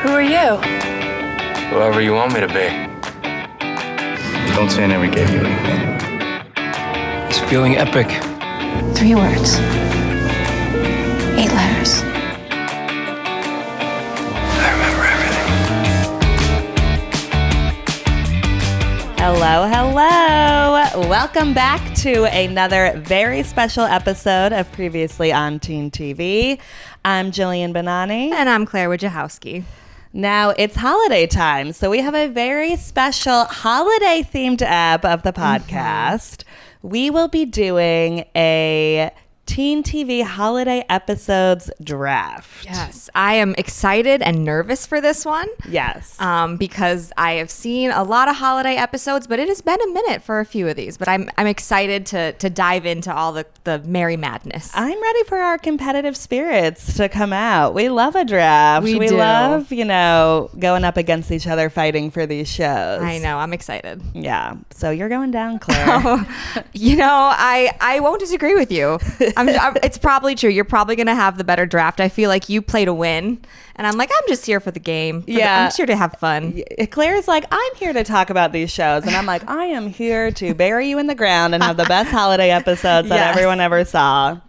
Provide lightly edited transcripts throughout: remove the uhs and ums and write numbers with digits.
Who are you? Whoever you want me to be. Don't say I never gave you anything. It's feeling epic. 3 words. 8 letters. I remember everything. Hello, hello. Welcome back to another very special episode of Previously on Teen TV. I'm Jillian Benani. And I'm Claire Wojciechowski. Now, it's holiday time, so we have a very special holiday-themed app of the podcast. We will be doing a Teen TV holiday episodes draft. Yes, I am excited and nervous for this one. Yes. Because I have seen a lot of holiday episodes, but it has been a minute for a few of these. But I'm excited to dive into all the merry madness. I'm ready for our competitive spirits to come out. We love a draft. We do. Love, going up against each other, fighting for these shows. I know. I'm excited. Yeah. So you're going down, Claire. I won't disagree with you. It's probably true. You're probably going to have the better draft. I feel like you play to win. And I'm like, I'm just here for the game. I'm just here to have fun. Claire's like, I'm here to talk about these shows. And I'm like, I am here to bury you in the ground and have the best holiday episodes that everyone ever saw.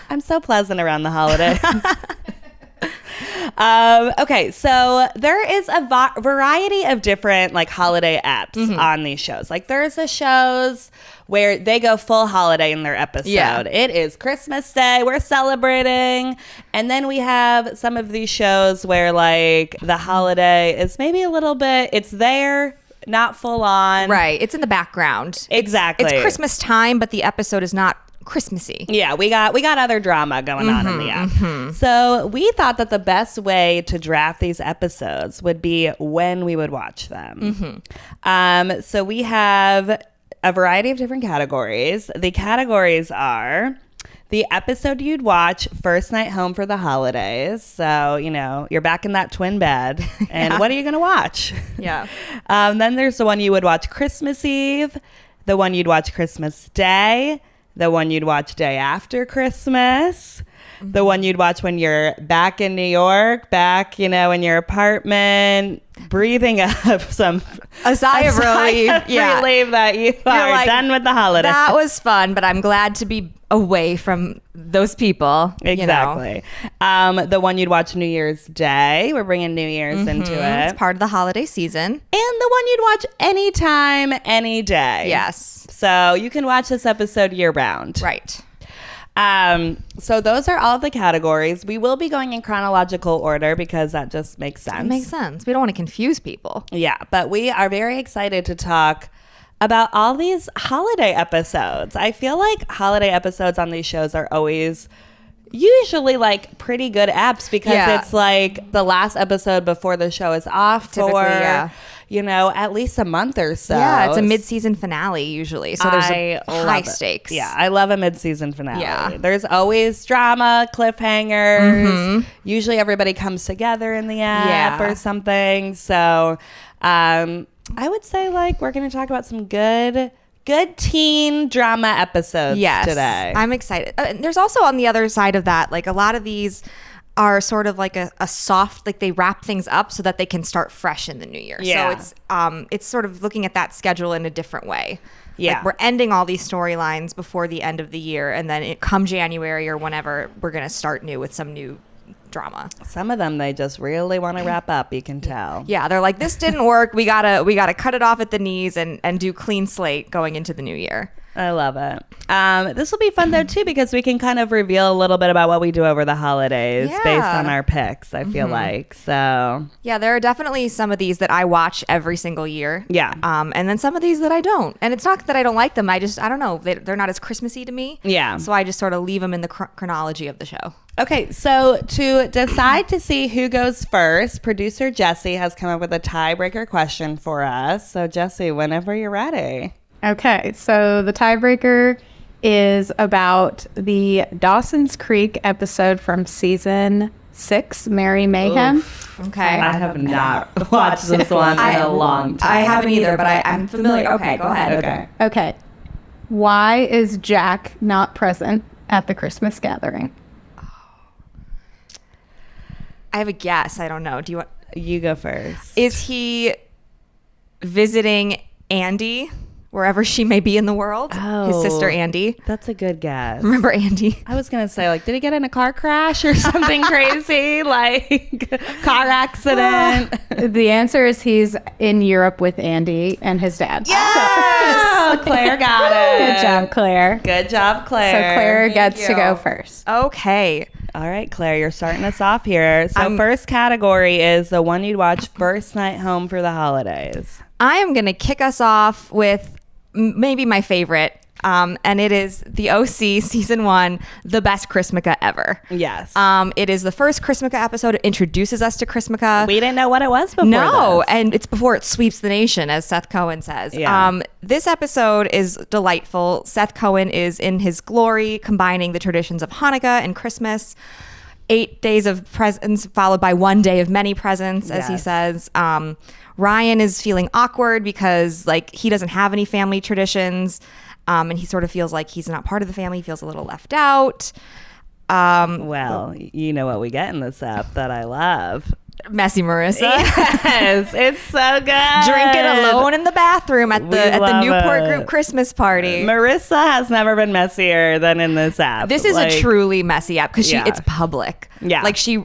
I'm so pleasant around the holidays. Okay, so there is a variety of different holiday apps on these shows. There's the shows where they go full holiday in their episode. Yeah. It is Christmas Day, we're celebrating. And then we have some of these shows where the holiday is maybe a little bit, it's there, not full on. Right, it's in the background. Exactly. It's Christmas time, but the episode is not Christmassy. Yeah, we got other drama going on in the app. So we thought that the best way to draft these episodes would be when we would watch them. So we have a variety of different categories. The categories are the episode you'd watch first night home for the holidays. So, you're back in that twin bed. And what are you going to watch? Yeah. Then there's the one you would watch Christmas Eve, the one you'd watch Christmas Day, the one you'd watch day after Christmas, the one you'd watch when you're back in New York, back, in your apartment, breathing up a sigh of relief. Relief that you are done with the holiday. That was fun, but I'm glad to be away from those people. Exactly. The one you'd watch New Year's Day. We're bringing New Year's into it. It's part of the holiday season. And the one you'd watch anytime, any day. Yes. So you can watch this episode year round. Right. So those are all the categories. We will be going in chronological order because that just makes sense. It makes sense. We don't want to confuse people. Yeah, but we are very excited to talk about all these holiday episodes. I feel like holiday episodes on these shows are always usually pretty good apps because it's the last episode before the show is off for at least a month or so. Yeah, it's a mid-season finale usually, so there's high stakes. Yeah, I love a mid-season finale. Yeah. There's always drama, cliffhangers. Usually everybody comes together in the app or something. So I would say we're going to talk about some good teen drama episodes today. I'm excited. There's also on the other side of that, a lot of these are sort of a soft, they wrap things up so that they can start fresh in the new year. Yeah. So it's sort of looking at that schedule in a different way. Yeah. We're ending all these storylines before the end of the year, and then come January or whenever, we're going to start new with some new drama. Some of them they just really want to wrap up, you can tell. Yeah, they're like, this didn't work. We gotta cut it off at the knees and do clean slate going into the new year. I love it. This will be fun though too because we can kind of reveal a little bit about what we do over the holidays based on our picks, I feel like. So yeah, there are definitely some of these that I watch every single year. Yeah. And then some of these that I don't. And it's not that I don't like them. I don't know. They're not as Christmassy to me. Yeah. So I just sort of leave them in the chronology of the show. Okay, so to decide to see who goes first, producer Jessie has come up with a tiebreaker question for us. So Jessie, whenever you're ready. Okay, so the tiebreaker is about the Dawson's Creek episode from season 6, Merry Mayhem. Oof. Okay. I have not watched this one in a long time. I haven't either, but I'm familiar. Okay, go ahead. Okay. Why is Jack not present at the Christmas gathering? I have a guess. I don't know. Do you want... You go first. Is he visiting Andy wherever she may be in the world? His sister Andy. That's a good guess. Remember Andy? I was going to say, like, did he get in a car crash or something crazy? Like, car accident? The answer is he's in Europe with Andy and his dad. Yes! Claire got it. Good job, Claire. Good job, Claire. So Claire gets to go first. Okay. All right, Claire, you're starting us off here. So first category is the one you'd watch first night home for the holidays. I am going to kick us off with maybe my favorite, and it is the OC season 1, the best Chrismukah ever. Yes. It is the first Chrismukah episode. It introduces us to Chrismukah. We didn't know what it was before. No, this. and it's before it sweeps the nation, as Seth Cohen says. Yeah. This episode is delightful. Seth Cohen is in his glory, combining the traditions of Hanukkah and Christmas. 8 days of presents followed by 1 day of many presents, as he says. Ryan is feeling awkward because like he doesn't have any family traditions, and he sort of feels like he's not part of the family. He feels a little left out. Well, you know what we get in this app that I love. Messy Marissa. Yes, it's so good. Drinking alone in the bathroom at the love Newport it. Group Christmas party. Marissa has never been messier than in this app. This is a truly messy app because Yeah. it's public. Yeah. Like she,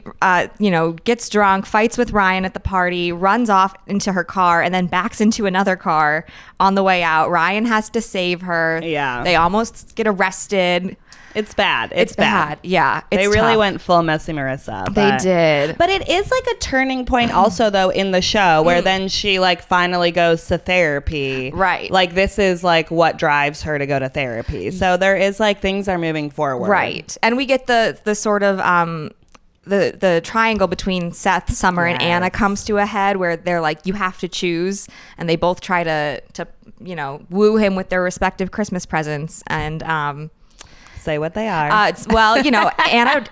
gets drunk, fights with Ryan at the party, runs off into her car, and then backs into another car on the way out. Ryan has to save her. Yeah. They almost get arrested. It's bad. It's bad. Yeah. They it's really tough. went full messy Marissa. They but- did. But it is like a turning point also though in the show where then she like finally goes to therapy. Right. Like this is like what drives her to go to therapy. So there is like things are moving forward. Right. And we get the sort of the triangle between Seth, Summer, and Anna comes to a head where they're like, you have to choose, and they both try to woo him with their respective Christmas presents. And Say what they are. Anna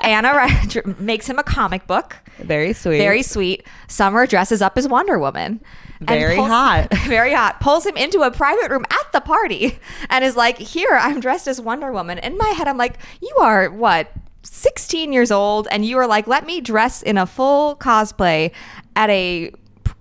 makes him a comic book. Very sweet. Very sweet. Summer dresses up as Wonder Woman. and Very hot. Very hot. Pulls him into a private room at the party and is like, here, I'm dressed as Wonder Woman. In my head, I'm like, you are what? 16 years old, and you are like, let me dress in a full cosplay at a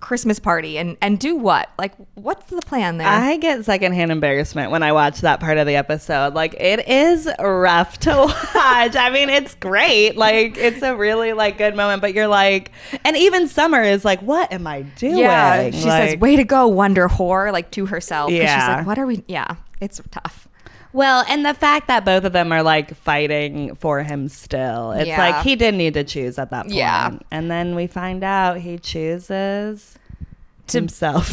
Christmas party and do what? Like, what's the plan there? I get secondhand embarrassment when I watch that part of the episode. Like, it is rough to watch. I mean, it's great. Like, it's a really like good moment, but you're like, and even Summer is like, what am I doing? Yeah, she like, says, way to go, Wonder Whore, like to herself. 'Cause Yeah. she's like, what are we? Yeah, it's tough. Well, and the fact that both of them are like fighting for him still, it's Yeah. like he did need to choose at that point. Yeah. And then we find out he chooses himself.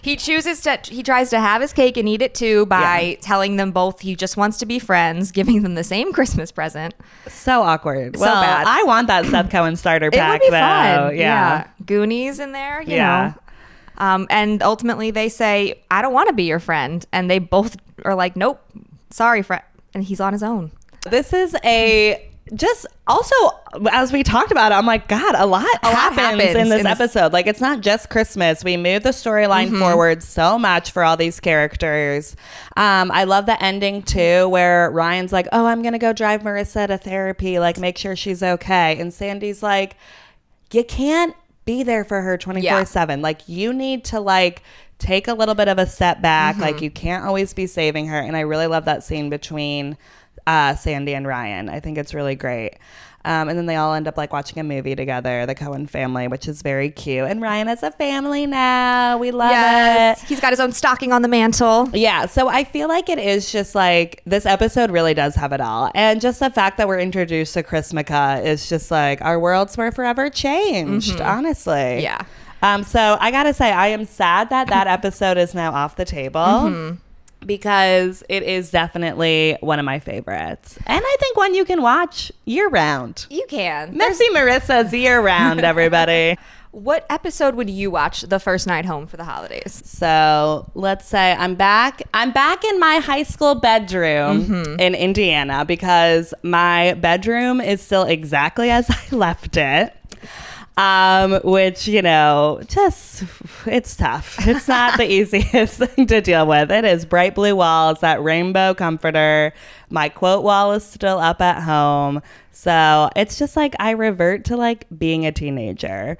He tries to have his cake and eat it too by telling them both he just wants to be friends, giving them the same Christmas present. So awkward. So Well, bad. I want that Seth Cohen starter It pack would be though. fun. Yeah. Goonies in there, you Yeah. know. And ultimately they say, I don't want to be your friend. And they both are like, nope, sorry, friend. And he's on his own. This is just also, as we talked about it, I'm like, God, a lot happens in this episode. Like, it's not just Christmas. We move the storyline forward so much for all these characters. I love the ending too, where Ryan's like, oh, I'm going to go drive Marissa to therapy, like make sure she's okay. And Sandy's like, you can't be there for her 24/7. Like, you need to like take a little bit of a step back. Like, you can't always be saving her. And I really love that scene between Sandy and Ryan. I think it's really great. And then they all end up like watching a movie together, the Cohen family, which is very cute. And Ryan has a family now. We love it. He's got his own stocking on the mantle. Yeah, so I feel like it is just like this episode really does have it all. And just the fact that we're introduced to Chrismukah is just like our worlds were forever changed, honestly. Yeah. So I gotta say, I am sad that that episode is now off the table. Because it is definitely one of my favorites. And I think one you can watch year round. You can. Messy Marissa's year round, everybody. What episode would you watch the first night home for the holidays? So let's say I'm back in my high school bedroom in Indiana because my bedroom is still exactly as I left it. Which, you know, just, it's tough. It's not the easiest thing to deal with. It is bright blue walls, that rainbow comforter. My quote wall is still up at home. So it's just like I revert to like being a teenager.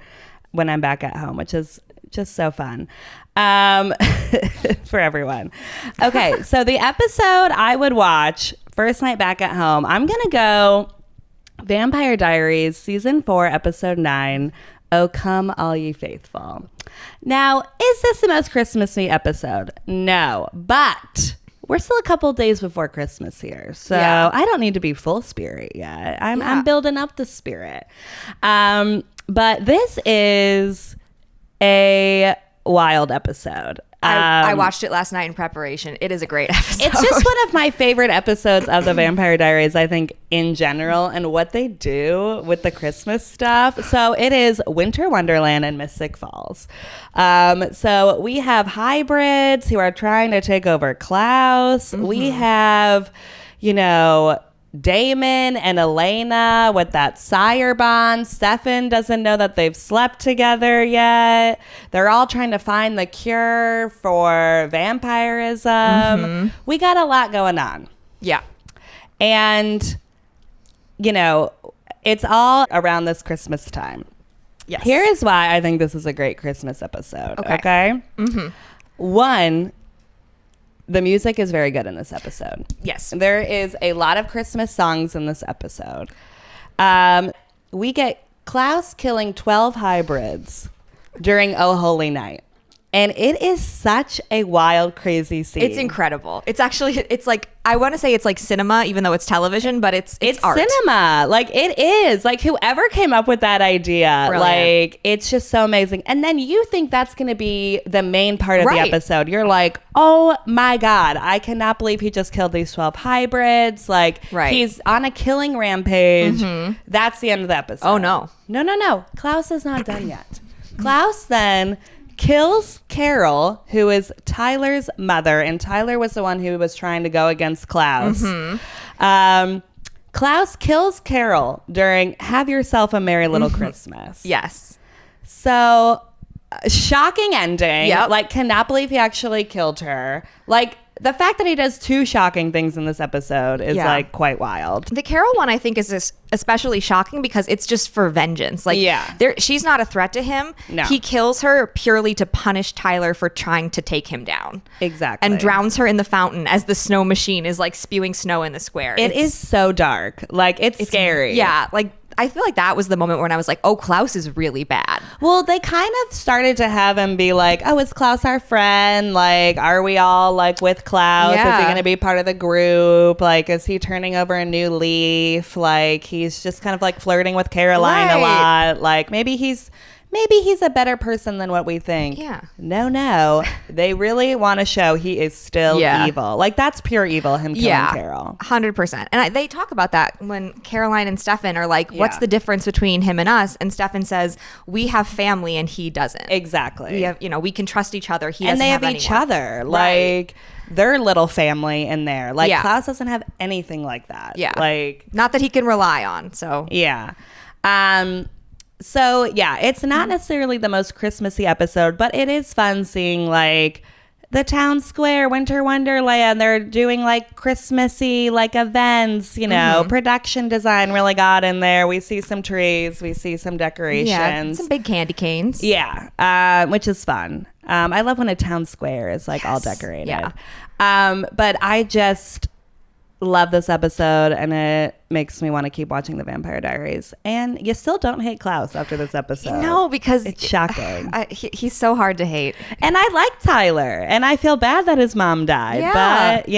when I'm back at home, which is just so fun for everyone. Okay, so the episode I would watch first night back at home, I'm going to go Vampire Diaries, season 4, episode 9, Oh Come All Ye Faithful. Now, is this the most Christmassy episode? No, but we're still a couple days before Christmas here, so I don't need to be full spirit yet. I'm building up the spirit. But this is a wild episode. I watched it last night in preparation. It is a great episode. It's just one of my favorite episodes of the Vampire Diaries, I think, in general, and what they do with the Christmas stuff. So it is Winter Wonderland and Mystic Falls. So we have hybrids who are trying to take over Klaus. We have, Damon and Elena with that sire bond. Stefan doesn't know that they've slept together yet. They're all trying to find the cure for vampirism. We got a lot going on. Yeah. And, it's all around this Christmas time. Yes. Here is why I think this is a great Christmas episode. Okay? One, the music is very good in this episode. Yes. There is a lot of Christmas songs in this episode. We get Klaus killing 12 hybrids during Oh Holy Night. And it is such a wild, crazy scene. It's incredible. It's actually, it's like, I want to say it's like cinema, even though it's television, but it's art. Cinema. Like, it is. Like, whoever came up with that idea, Brilliant. like, it's just so amazing. And then you think that's going to be the main part of the episode. You're like, oh my God, I cannot believe he just killed these 12 hybrids. Like, he's on a killing rampage. That's the end of the episode. Oh, no. No. Klaus is not done yet. Klaus then kills Carol, who is Tyler's mother, and Tyler was the one who was trying to go against Klaus. Klaus kills Carol during Have Yourself a Merry Little Christmas. Yes. So, shocking ending. Yep. Like, cannot believe he actually killed her. Like, the fact that he does 2 shocking things in this episode is like quite wild. The Carol one, I think, is especially shocking because it's just for vengeance. Like, she's not a threat to him. No. He kills her purely to punish Tyler for trying to take him down. Exactly. And drowns her in the fountain as the snow machine is like spewing snow in the square. It is so dark. Like, it's scary. Yeah. Like, I feel like that was the moment when I was like, oh, Klaus is really bad. Well, they kind of started to have him be like, oh, is Klaus our friend? Like, are we all like with Klaus? Yeah. Is he going to be part of the group? Like, is he turning over a new leaf? Like, he's just kind of like flirting with Caroline a lot. Like, maybe he's a better person than what we think. Yeah. No. They really want to show he is still evil. Like, that's pure evil, him killing Carol. 100%. And they talk about that when Caroline and Stefan are like, what's the difference between him and us? And Stefan says, we have family and he doesn't. Exactly. We have, we can trust each other. He and doesn't they have have each anyone. other. Like, their little family in there. Like, Klaus doesn't have anything like that. Yeah. Like, not that he can rely on. So, yeah. So, yeah, it's not necessarily the most Christmassy episode, but it is fun seeing, like, the town square, Winter Wonderland. They're doing, like, Christmassy, like, events, production design really got in there. We see some trees. We see some decorations. Yeah, some big candy canes. Yeah, which is fun. I love when a town square is, like, all decorated. Yeah. But I just love this episode, and it makes me want to keep watching the Vampire Diaries. And you still don't hate Klaus after this episode. No, because it's shocking. He's so hard to hate. And I like Tyler, and I feel bad that his mom died. Yeah. But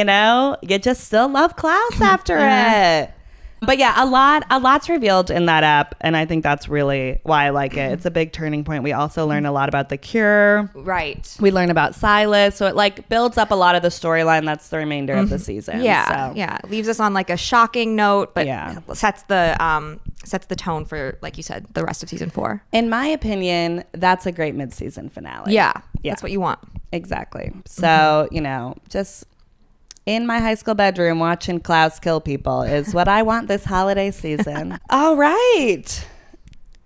you just still love Klaus after it. But yeah, a lot's revealed in that app, and I think that's really why I like it. It's a big turning point. We also learn a lot about the cure. Right. We learn about Silas, so it like builds up a lot of the storyline that's the remainder of the season. Yeah, so. yeah. It leaves us on like a shocking note, but Yeah. sets the tone for, like you said, the rest of season 4. In my opinion, that's a great mid-season finale. Yeah, that's what you want. Exactly. So, just in my high school bedroom watching Klaus kill people is what I want this holiday season. All right.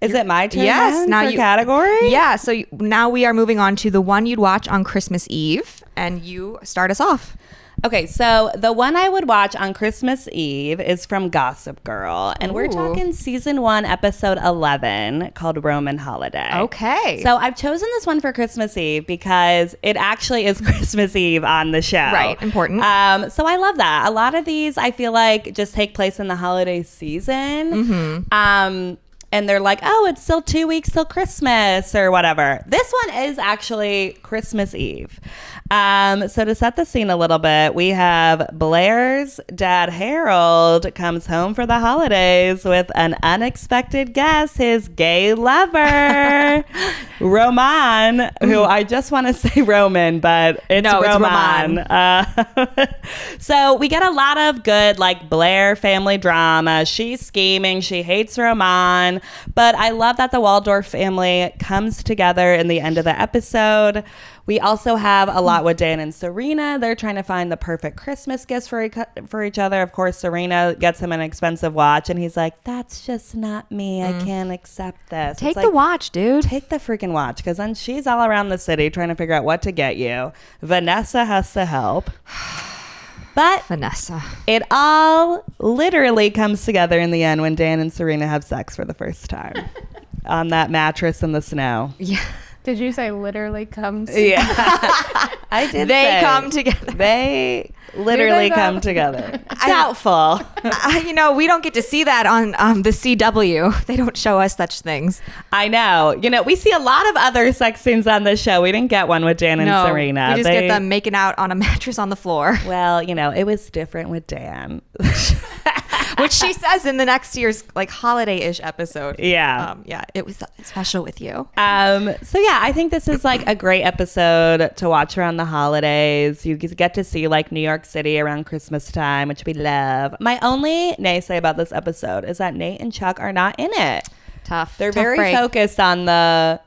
Is it my turn? Yes. Now for category? Yeah. So now we are moving on to the one you'd watch on Christmas Eve, and you start us off. Okay, so the one I would watch on Christmas Eve is from Gossip Girl, and we're talking season 1, episode 11, called Roman Holiday. Okay. So I've chosen this one for Christmas Eve because it actually is Christmas Eve on the show. Right, important. So I love that. A lot of these I feel like just take place in the holiday season. And they're like, oh, it's still 2 weeks till Christmas or whatever. This one is actually Christmas Eve. So to set the scene a little bit, we have Blair's dad, Harold, comes home for the holidays with an unexpected guest, his gay lover, Roman, who I just want to say Roman, but it's Roman. So we get a lot of good, like, Blair family drama. She's scheming. She hates Roman. But I love that the Waldorf family comes together in the end of the episode. We also have a lot with Dan and Serena. They're trying to find the perfect Christmas gifts for each other. Of course, Serena gets him an expensive watch, and he's like, that's just not me. I can't accept this. Take the watch, dude. Take the freaking watch, because then she's all around the city trying to figure out what to get you. Vanessa has to help. But Vanessa. It all literally comes together in the end when Dan and Serena have sex for the first time on that mattress in the snow. Yeah. Did you say literally comes? Yeah. I did. They come together. They literally come together. Doubtful. We don't get to see that on the CW. They don't show us such things. I know. We see a lot of other sex scenes on this show. We didn't get one with Dan and Serena. We just get them making out on a mattress on the floor. Well, it was different with Dan. Which she says in the next year's holiday-ish episode. Yeah. It was special with you. So yeah, I think this is a great episode to watch around the holidays. You get to see New York City around Christmas time, which we love. My only naysay about this episode is that Nate and Chuck are not in it. They're very break. focused on the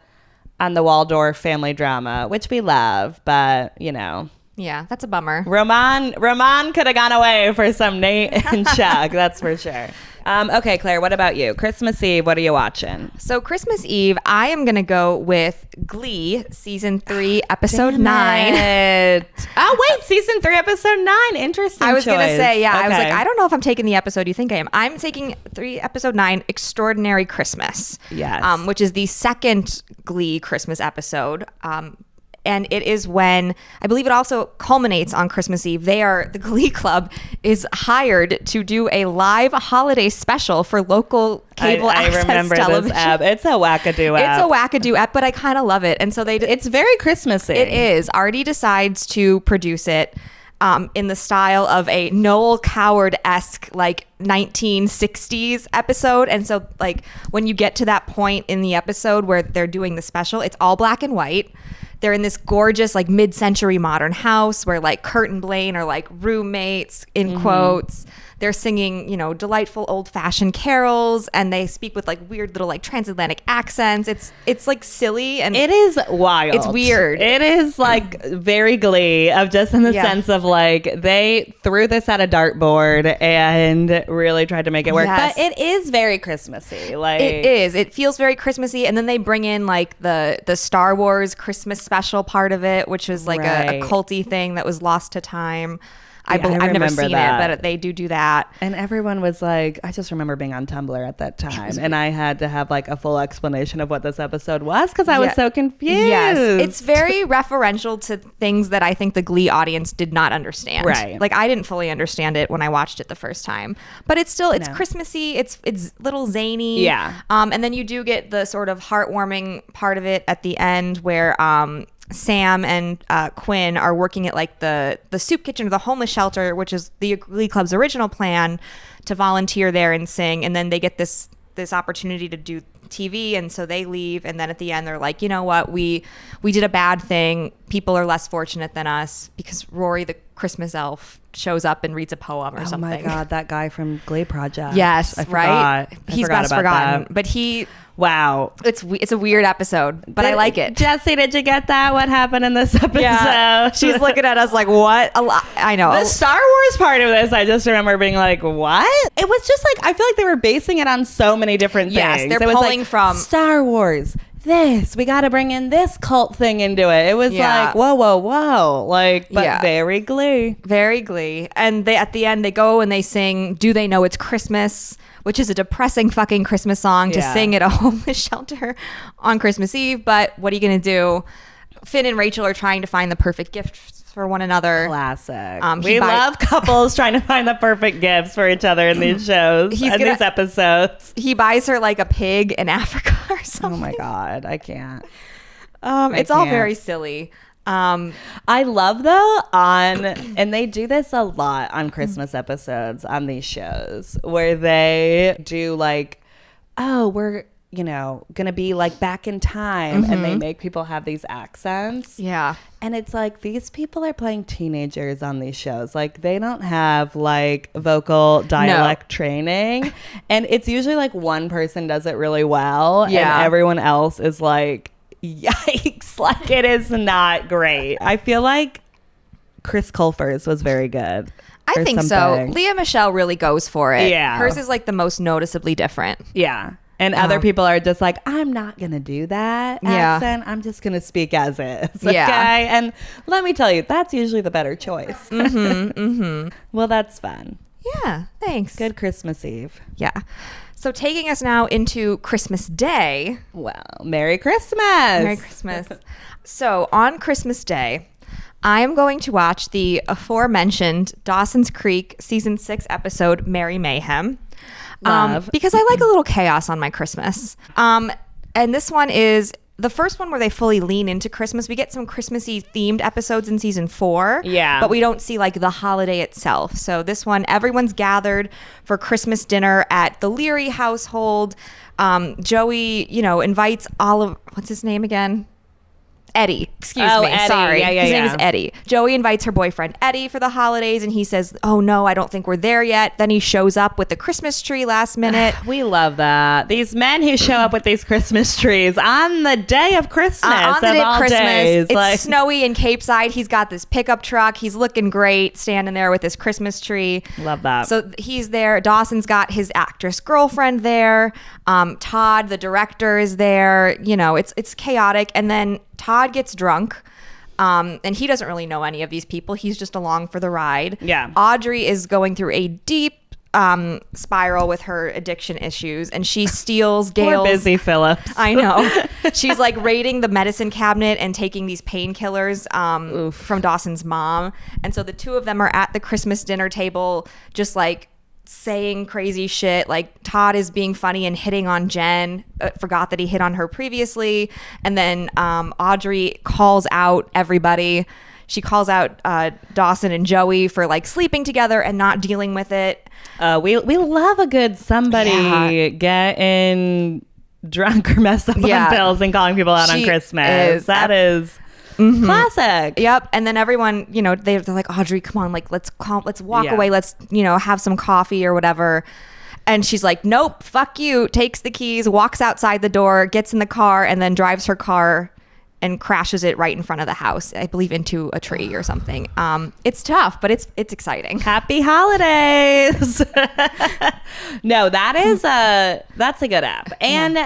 Waldorf family drama, which we love, but Yeah, that's a bummer. Roman could have gone away for some Nate and Chuck, that's for sure. Okay, Claire, what about you? Christmas Eve, what are you watching? So Christmas Eve, I am going to go with Glee, season 3, episode 9. Oh, wait, season 3, episode 9. Interesting I was going to say, I was Okay. like, I don't know if I'm taking the episode you think I am. I'm taking 3, episode 9, Extraordinary Christmas. Yes. Which is the second Glee Christmas episode. And it is when, I believe it also culminates on Christmas Eve. The Glee Club is hired to do a live holiday special for local cable access remember television. This app. It's a wackadoo app. It's a wackadoo app, but I kind of love it. And so it's very Christmassy. It is. Artie decides to produce it in the style of a Noel Coward-esque 1960s episode. And so when you get to that point in the episode where they're doing the special, it's all black and white. They're in this gorgeous mid-century modern house where Kurt and Blaine are roommates in quotes. They're singing, delightful old-fashioned carols, and they speak with weird little transatlantic accents. It's silly, and it is wild. It's weird. It is very Glee of just in the sense of they threw this at a dartboard and really tried to make it work. Yes. But it is very Christmassy. It is. It feels very Christmassy, and then they bring in the Star Wars Christmas special part of it, which was a culty thing that was lost to time. I've never seen it, but they do that. And everyone was I just remember being on Tumblr at that time, and I had to have a full explanation of what this episode was because I was so confused. Yes, it's very referential to things that I think the Glee audience did not understand. Right. I didn't fully understand it when I watched it the first time, but it's Christmassy. It's little zany. Yeah. And then you do get the sort of heartwarming part of it at the end where Sam and Quinn are working at the soup kitchen or the homeless shelter, which is the Glee Club's original plan to volunteer there and sing. And then they get this opportunity to do TV, and so they leave. And then at the end, they're like, you know what? We did a bad thing. People are less fortunate than us because Rory, the Christmas elf, shows up and reads a poem or something. Oh my God, that guy from Glee Project. Yes, right? He's best forgotten. But wow. It's a weird episode, but I like it. Jessie, did you get that? What happened in this episode? Yeah. She's looking at us like, what? I know. The Star Wars part of this, I just remember being like, what? It was just I feel like they were basing it on so many different things. Yes, they're it was pulling from Star Wars, this. We got to bring in this cult thing into it. It was like, whoa. Like, but very Glee. Very Glee. And they at the end, they go and they sing Do They Know It's Christmas, which is a depressing fucking Christmas song to sing at a homeless shelter on Christmas Eve. But what are you going to do? Finn and Rachel are trying to find the perfect gift for one another. Classic. We love couples trying to find the perfect gifts for each other in these shows and these episodes. He buys her like a pig in Africa or something. Oh my God, I can't. It's all very silly. I love though and they do this a lot on Christmas episodes on these shows where they do like, oh, we're gonna be like back in time, and they make people have these accents. Yeah. And it's like, these people are playing teenagers on these shows. Like, they don't have like vocal dialect training. And it's usually like one person does it really well. Yeah. And everyone else is like, yikes. Like, it is not great. I feel like Chris Colfer's was very good. I think so. Leah Michelle really goes for it. Yeah. Hers is like the most noticeably different. Yeah. And other people are just like, I'm not going to do that accent. I'm just going to speak as is. Okay. And let me tell you, that's usually the better choice. Well, that's fun. Yeah. Thanks. Good Christmas Eve. Yeah. So taking us now into Christmas Day. Well, Merry Christmas. Merry Christmas. So on Christmas Day, I am going to watch the aforementioned Dawson's Creek season 6 episode, Merry Mayhem. Because I like a little chaos on my Christmas. And this one is the first one where they fully lean into Christmas. We get some Christmassy themed episodes in season 4. Yeah. But we don't see like the holiday itself. So this one, everyone's gathered for Christmas dinner at the Leary household. Joey, invites what's his name again? Eddie. Excuse me. Eddie. Sorry. Yeah, His name is Eddie. Joey invites her boyfriend Eddie for the holidays, and he says, oh no, I don't think we're there yet. Then he shows up with the Christmas tree last minute. We love that. These men who show up with these Christmas trees on the day of Christmas. On the day of Christmas. Days. It's snowy in Cape Side. He's got this pickup truck. He's looking great standing there with his Christmas tree. Love that. So he's there. Dawson's got his actress girlfriend there. Todd, the director, is there. It's chaotic. And then Todd gets drunk, and he doesn't really know any of these people. He's just along for the ride. Yeah. Audrey is going through a deep spiral with her addiction issues, and she steals Gail's... Poor Busy Phillips. I know. She's like raiding the medicine cabinet and taking these painkillers from Dawson's mom. And so the two of them are at the Christmas dinner table just like saying crazy shit. Like Todd is being funny and hitting on Jen, forgot that he hit on her previously. And then Audrey calls out everybody. She calls out Dawson and Joey for like sleeping together and not dealing with it. We love a good somebody getting drunk or messed up on pills and calling people out on Christmas. That is classic. Yep. And then everyone, they're like, Audrey, come on, like let's walk away. Let's have some coffee or whatever. And she's like, nope, fuck you. Takes the keys, walks outside the door, gets in the car, and then drives her car and crashes it right in front of the house, I believe into a tree or something. It's tough, but it's exciting. Happy holidays. No, that's a good app. And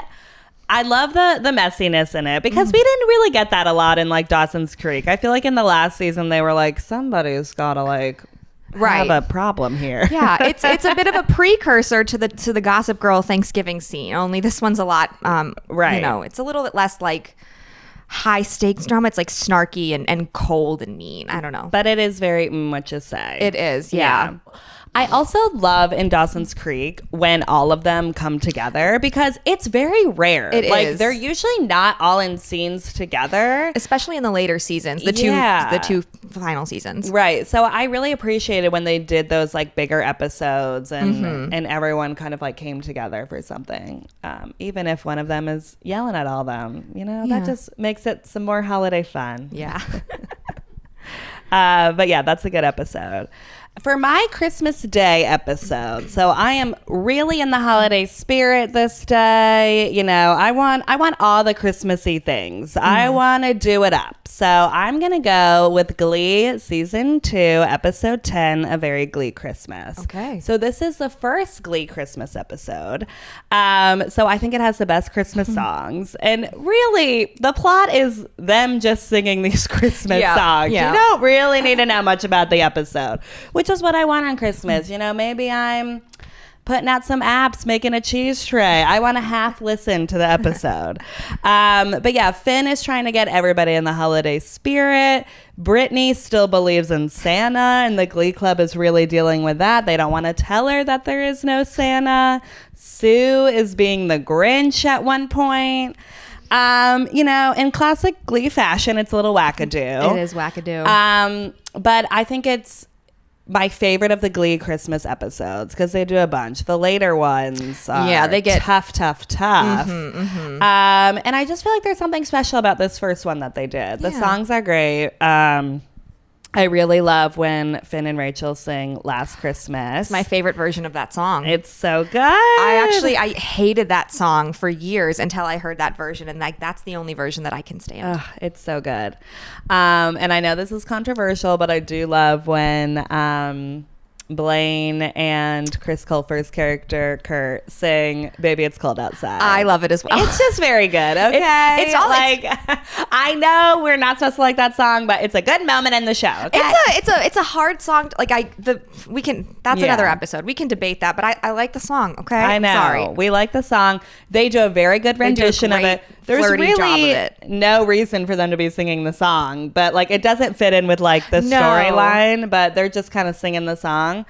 I love the messiness in it because we didn't really get that a lot in like Dawson's Creek. I feel like in the last season they were like, somebody's gotta like have a problem here. Yeah, it's a bit of a precursor to the Gossip Girl Thanksgiving scene. Only this one's a lot it's a little bit less like high stakes drama. It's like snarky and cold and mean. I don't know. But it is very what you say. It is, yeah. I also love in Dawson's Creek when all of them come together because it's very rare. It is. They're usually not all in scenes together. Especially in the later seasons, the two final seasons. Right. So I really appreciated when they did those like bigger episodes and everyone kind of like came together for something. Even if one of them is yelling at all them, that just makes it some more holiday fun. Yeah. But yeah, that's a good episode. For my Christmas Day episode, so I am really in the holiday spirit this day. You know, I want all the Christmassy things. I want to do it up. So I'm going to go with Glee Season 2, Episode 10, A Very Glee Christmas. Okay. So this is the first Glee Christmas episode. So I think it has the best Christmas songs. And really, the plot is them just singing these Christmas songs. Yeah. You don't really need to know much about the episode, which is what I want on Christmas. You know, maybe I'm putting out some apps, making a cheese tray. I want to half listen to the episode. But yeah, Finn is trying to get everybody in the holiday spirit. Brittany still believes in Santa, and the Glee Club is really dealing with that. They don't want to tell her that there is no Santa. Sue is being the Grinch at one point. You know, in classic Glee fashion, it's a little wackadoo. It is wackadoo. But I think it's my favorite of the Glee Christmas episodes because they do a bunch. The later ones are they get tough. And I just feel like there's something special about this first one that they did. The songs are great. I really love when Finn and Rachel sing Last Christmas. It's my favorite version of that song. It's so good. I hated that song for years until I heard that version, and like that's the only version that I can stand. It's so good. And I know this is controversial, but I do love when Blaine and Chris Colfer's character Kurt sing "Baby It's Cold Outside." I love it as well. It's just very good. Okay, It's all like I know we're not supposed to like that song, but it's a good moment in the show. Okay? It's a hard song. That's another episode. We can debate that, but I like the song. Okay, I know. Sorry, we like the song. They do a very good rendition of it. There's flirty job really of it. no reason for them to be singing the song, but like it doesn't fit in with like the No. storyline. But they're just kind of singing the song,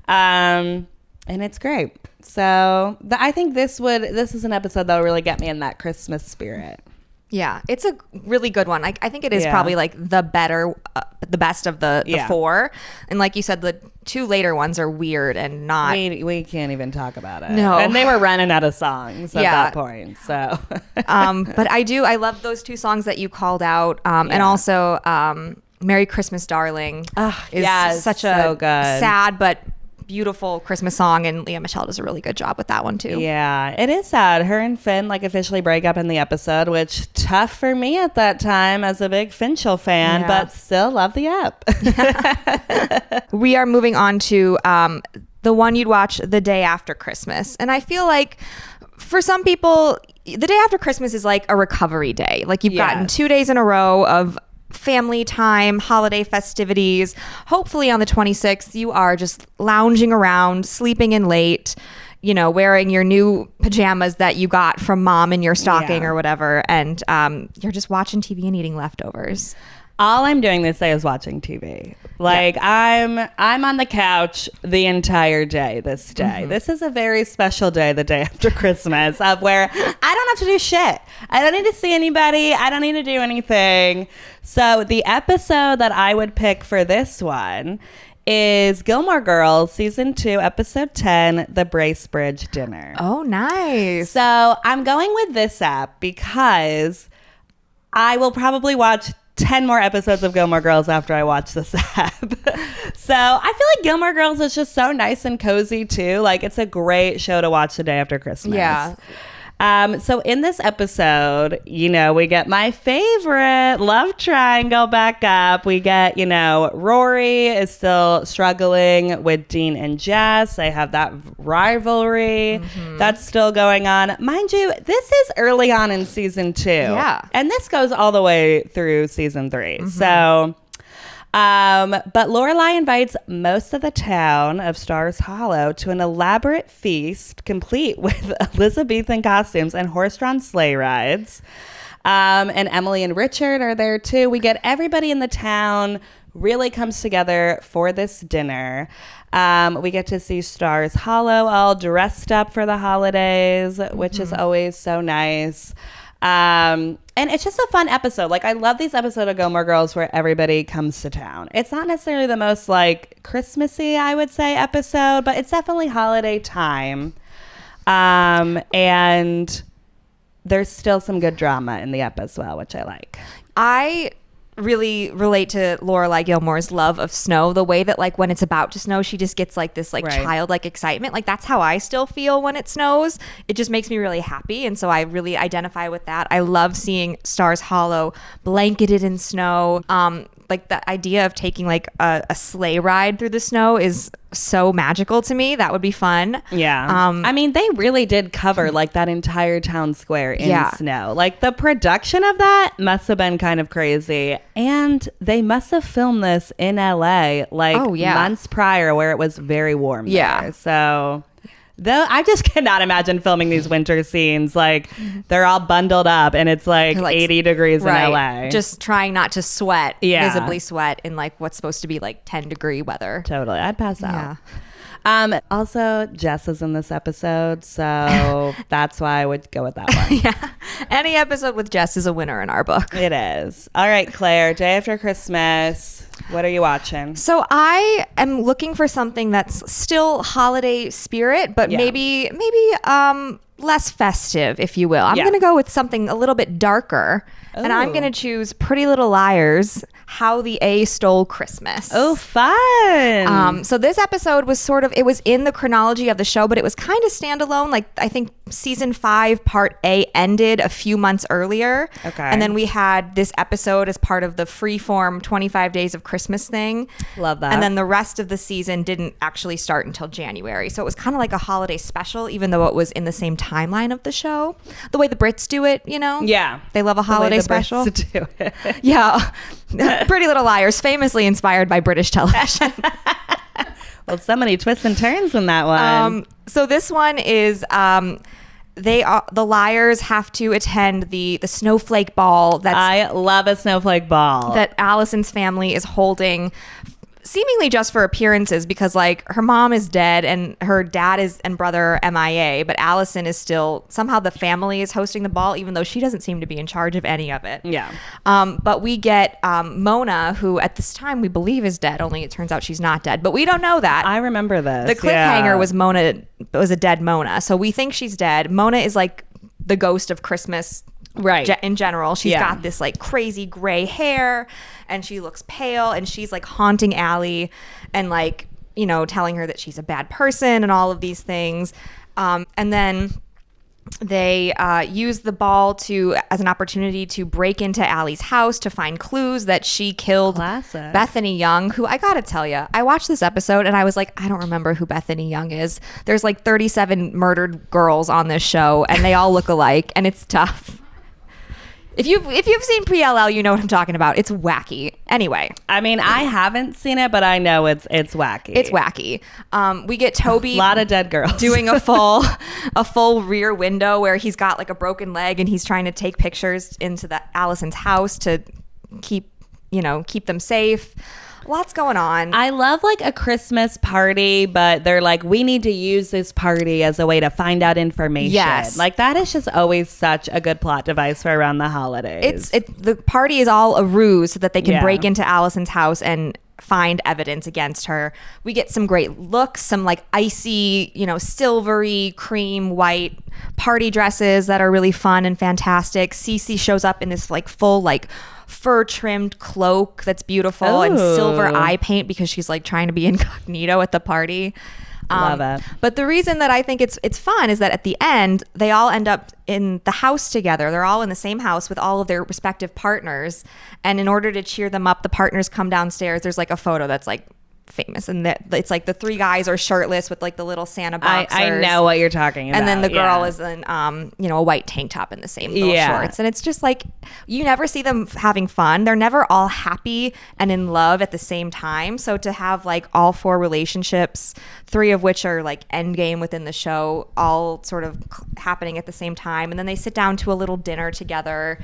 and it's great. So I think this is an episode that will really get me in that Christmas spirit. Yeah, it's a really good one. I think it is probably like the best of the four. And like you said, the two later ones are weird and not. We can't even talk about it. No. And they were running out of songs at that point. So, but I love those two songs that you called out, and also "Merry Christmas, Darling" is such a good. sad but beautiful Christmas song, and Leah Michele does a really good job with that one too. Yeah, it is sad. Her and Finn like officially break up in the episode, which tough for me at that time as a big Finchel fan, but still love the app. We are moving on to the one you'd watch the day after Christmas, and I feel like for some people, the day after Christmas is like a recovery day. Like you've gotten 2 days in a row of family time, holiday festivities. Hopefully on the 26th, you are just lounging around, sleeping in late, you know, wearing your new pajamas that you got from mom in your stocking or whatever. And you're just watching TV and eating leftovers. All I'm doing this day is watching TV. Like I'm on the couch the entire day this day. This is a very special day, the day after Christmas, of where I don't have to do shit. I don't need to see anybody. I don't need to do anything. So the episode that I would pick for this one is Gilmore Girls Season 2, Episode 10, The Bracebridge Dinner. Oh, nice. So I'm going with this app because I will probably watch 10 more episodes of Gilmore Girls after I watch this app. So I feel like Gilmore Girls is just so nice and cozy too. Like it's a great show to watch the day after Christmas. Yeah. So in this episode, you know, we get my favorite love triangle back up. We get, you know, Rory is still struggling with Dean and Jess. They have that rivalry that's still going on. Mind you, this is early on in season 2. Yeah. And this goes all the way through season 3. So... but Lorelai invites most of the town of Stars Hollow to an elaborate feast complete with Elizabethan costumes and horse-drawn sleigh rides. And Emily and Richard are there too. We get everybody in the town really comes together for this dinner. We get to see Stars Hollow all dressed up for the holidays, which is always so nice. And it's just a fun episode. Like I love these episodes of Gilmore Girls where everybody comes to town. It's not necessarily the most like Christmassy, I would say, episode, but it's definitely holiday time. And there's still some good drama in the ep as well, which I like. I really relate to Lorelai Gilmore's love of snow. The way that like when it's about to snow, she just gets like this like childlike excitement. Like that's how I still feel when it snows. It just makes me really happy, and so I really identify with that. I love seeing Stars Hollow blanketed in snow. Like the idea of taking like a sleigh ride through the snow is so magical to me. That would be fun. Yeah. I mean, they really did cover like that entire town square in snow. Like the production of that must have been kind of crazy. And they must have filmed this in LA like months prior where it was very warm there. So though I just cannot imagine filming these winter scenes. Like they're all bundled up and it's like 80 degrees in LA. Just trying not to sweat, visibly sweat in like what's supposed to be like 10-degree weather. Totally. I'd pass out. Also, Jess is in this episode, so that's why I would go with that one. Any episode with Jess is a winner in our book. It is. All right, Claire, day after Christmas, what are you watching? So I am looking for something that's still holiday spirit, but maybe less festive, if you will. I'm going to go with something a little bit darker, and I'm going to choose Pretty Little Liars, How the A Stole Christmas. Oh, fun. So this episode was sort of, it was in the chronology of the show, but it was kind of standalone. Like I think season 5 part A ended a few months earlier. Okay. And then we had this episode as part of the freeform 25 Days of Christmas thing. Love that. And then the rest of the season didn't actually start until January. So it was kind of like a holiday special, even though it was in the same timeline of the show. The way the Brits do it, you know? Yeah. They love a holiday special. Do it. Yeah. Pretty Little Liars, famously inspired by British television. Well, so many twists and turns in that one. So this one is the liars have to attend the snowflake ball I love a snowflake ball that Allison's family is holding, seemingly just for appearances, because like her mom is dead and her dad and brother are MIA, but Allison is still, somehow the family is hosting the ball, even though she doesn't seem to be in charge of any of it. Yeah. But we get Mona, who at this time we believe is dead, only it turns out she's not dead, but we don't know that. I remember this. The cliffhanger was a dead Mona, so we think she's dead. Mona is like the ghost of Christmas, right? In general, she's got this like crazy gray hair, and she looks pale, and she's like haunting Allie, and like, you know, telling her that she's a bad person and all of these things. And then they use the ball as an opportunity to break into Allie's house to find clues that she killed Classic. Bethany Young, who I gotta tell you, I watched this episode and I was like, I don't remember who Bethany Young is. There's like 37 murdered girls on this show and they all look alike, and it's tough. If you've seen PLL, you know what I'm talking about. It's wacky. Anyway, I mean, I haven't seen it, but I know it's wacky. It's wacky. We get Toby, a lot of dead girls, doing a full rear window where he's got like a broken leg and he's trying to take pictures into Allison's house to keep them safe. Lots going on. I love like a Christmas party, but they're like, we need to use this party as a way to find out information. Yes. Like that is just always such a good plot device for around the holidays. The party is all a ruse so that they can break into Allison's house and find evidence against her. We get some great looks, some like icy, silvery, cream white party dresses that are really fun and fantastic. Cece shows up in this like full like fur trimmed cloak that's beautiful and silver eye paint because she's like trying to be incognito at the party. Love it. But the reason that I think it's fun is that at the end they all end up in the house together. They're all in the same house with all of their respective partners, and in order to cheer them up, the partners come downstairs. There's like a photo that's like famous, and it's like the three guys are shirtless with like the little Santa boxers. I know what you're talking about. And then the girl is in a white tank top and the same little shorts, and it's just like you never see them having fun. They're never all happy and in love at the same time. So to have like all 4 relationships, 3 of which are like endgame within the show, all sort of happening at the same time, and then they sit down to a little dinner together,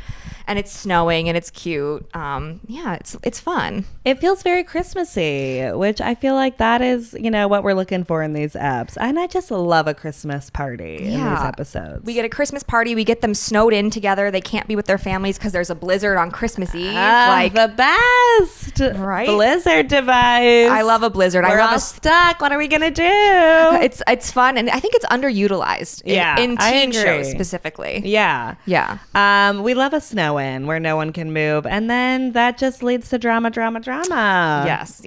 and it's snowing and it's cute. It's fun. It feels very Christmassy, which I feel like that is, what we're looking for in these apps. And I just love a Christmas party in these episodes. We get a Christmas party. We get them snowed in together. They can't be with their families because there's a blizzard on Christmas Eve. Like the best. used Right? blizzard device. I love a blizzard. We're I love all a stuck. What are we gonna do? It's fun, and I think it's underutilized. In I teen agree. shows specifically. Yeah. We love a snow in where no one can move, and then that just leads to drama. Yes.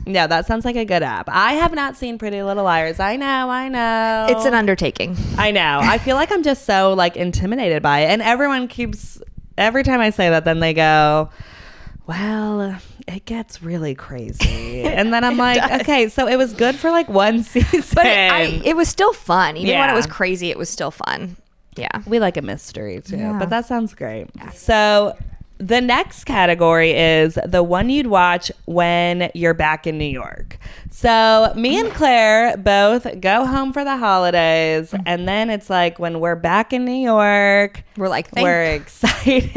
Yeah, that sounds like a good app. I have not seen Pretty Little Liars. I know. It's an undertaking. I know. I feel like I'm just so like intimidated by it, and everyone keeps every time I say that, then they go, well, it gets really crazy. And then I'm like, okay, so it was good for like one season. But it was still fun. Even when Yeah. it was crazy, it was still fun. Yeah. We like a mystery too, Yeah. but that sounds great. So the next category is the one you'd watch when you're back in New York. So me and Claire both go home for the holidays, and then it's like when we're back in New York, We're like, we're excited.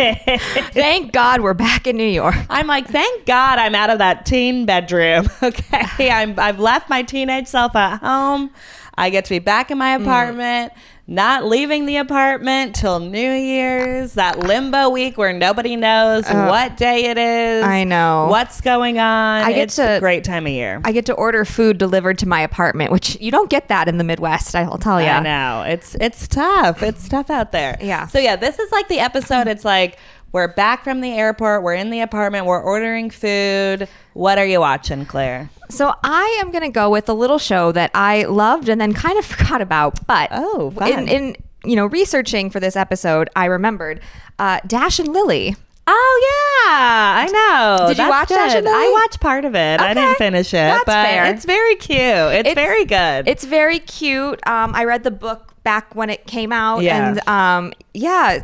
thank God we're back in New York. I'm like, thank God I'm out of that teen bedroom. Okay, I've left my teenage self at home. I get to be back in my apartment, not leaving the apartment till New Year's, that limbo week where nobody knows what day it is. I know. What's going on. It's a great time of year. I get to order food delivered to my apartment, which you don't get that in the Midwest, I'll tell you. I know. It's tough. It's tough out there. Yeah. So yeah, this is like the episode. It's like, we're back from the airport. We're in the apartment. We're ordering food. What are you watching, Claire? So I am going to go with a little show that I loved and then kind of forgot about. But fun. in researching for this episode, I remembered Dash and Lily. Oh yeah, I know. Did you That's watch good. Dash and Lily? I watched part of it. I Okay. didn't finish it, That's but fair. it's very cute. It's very good. It's very cute. I read the book back when it came out, Yeah. and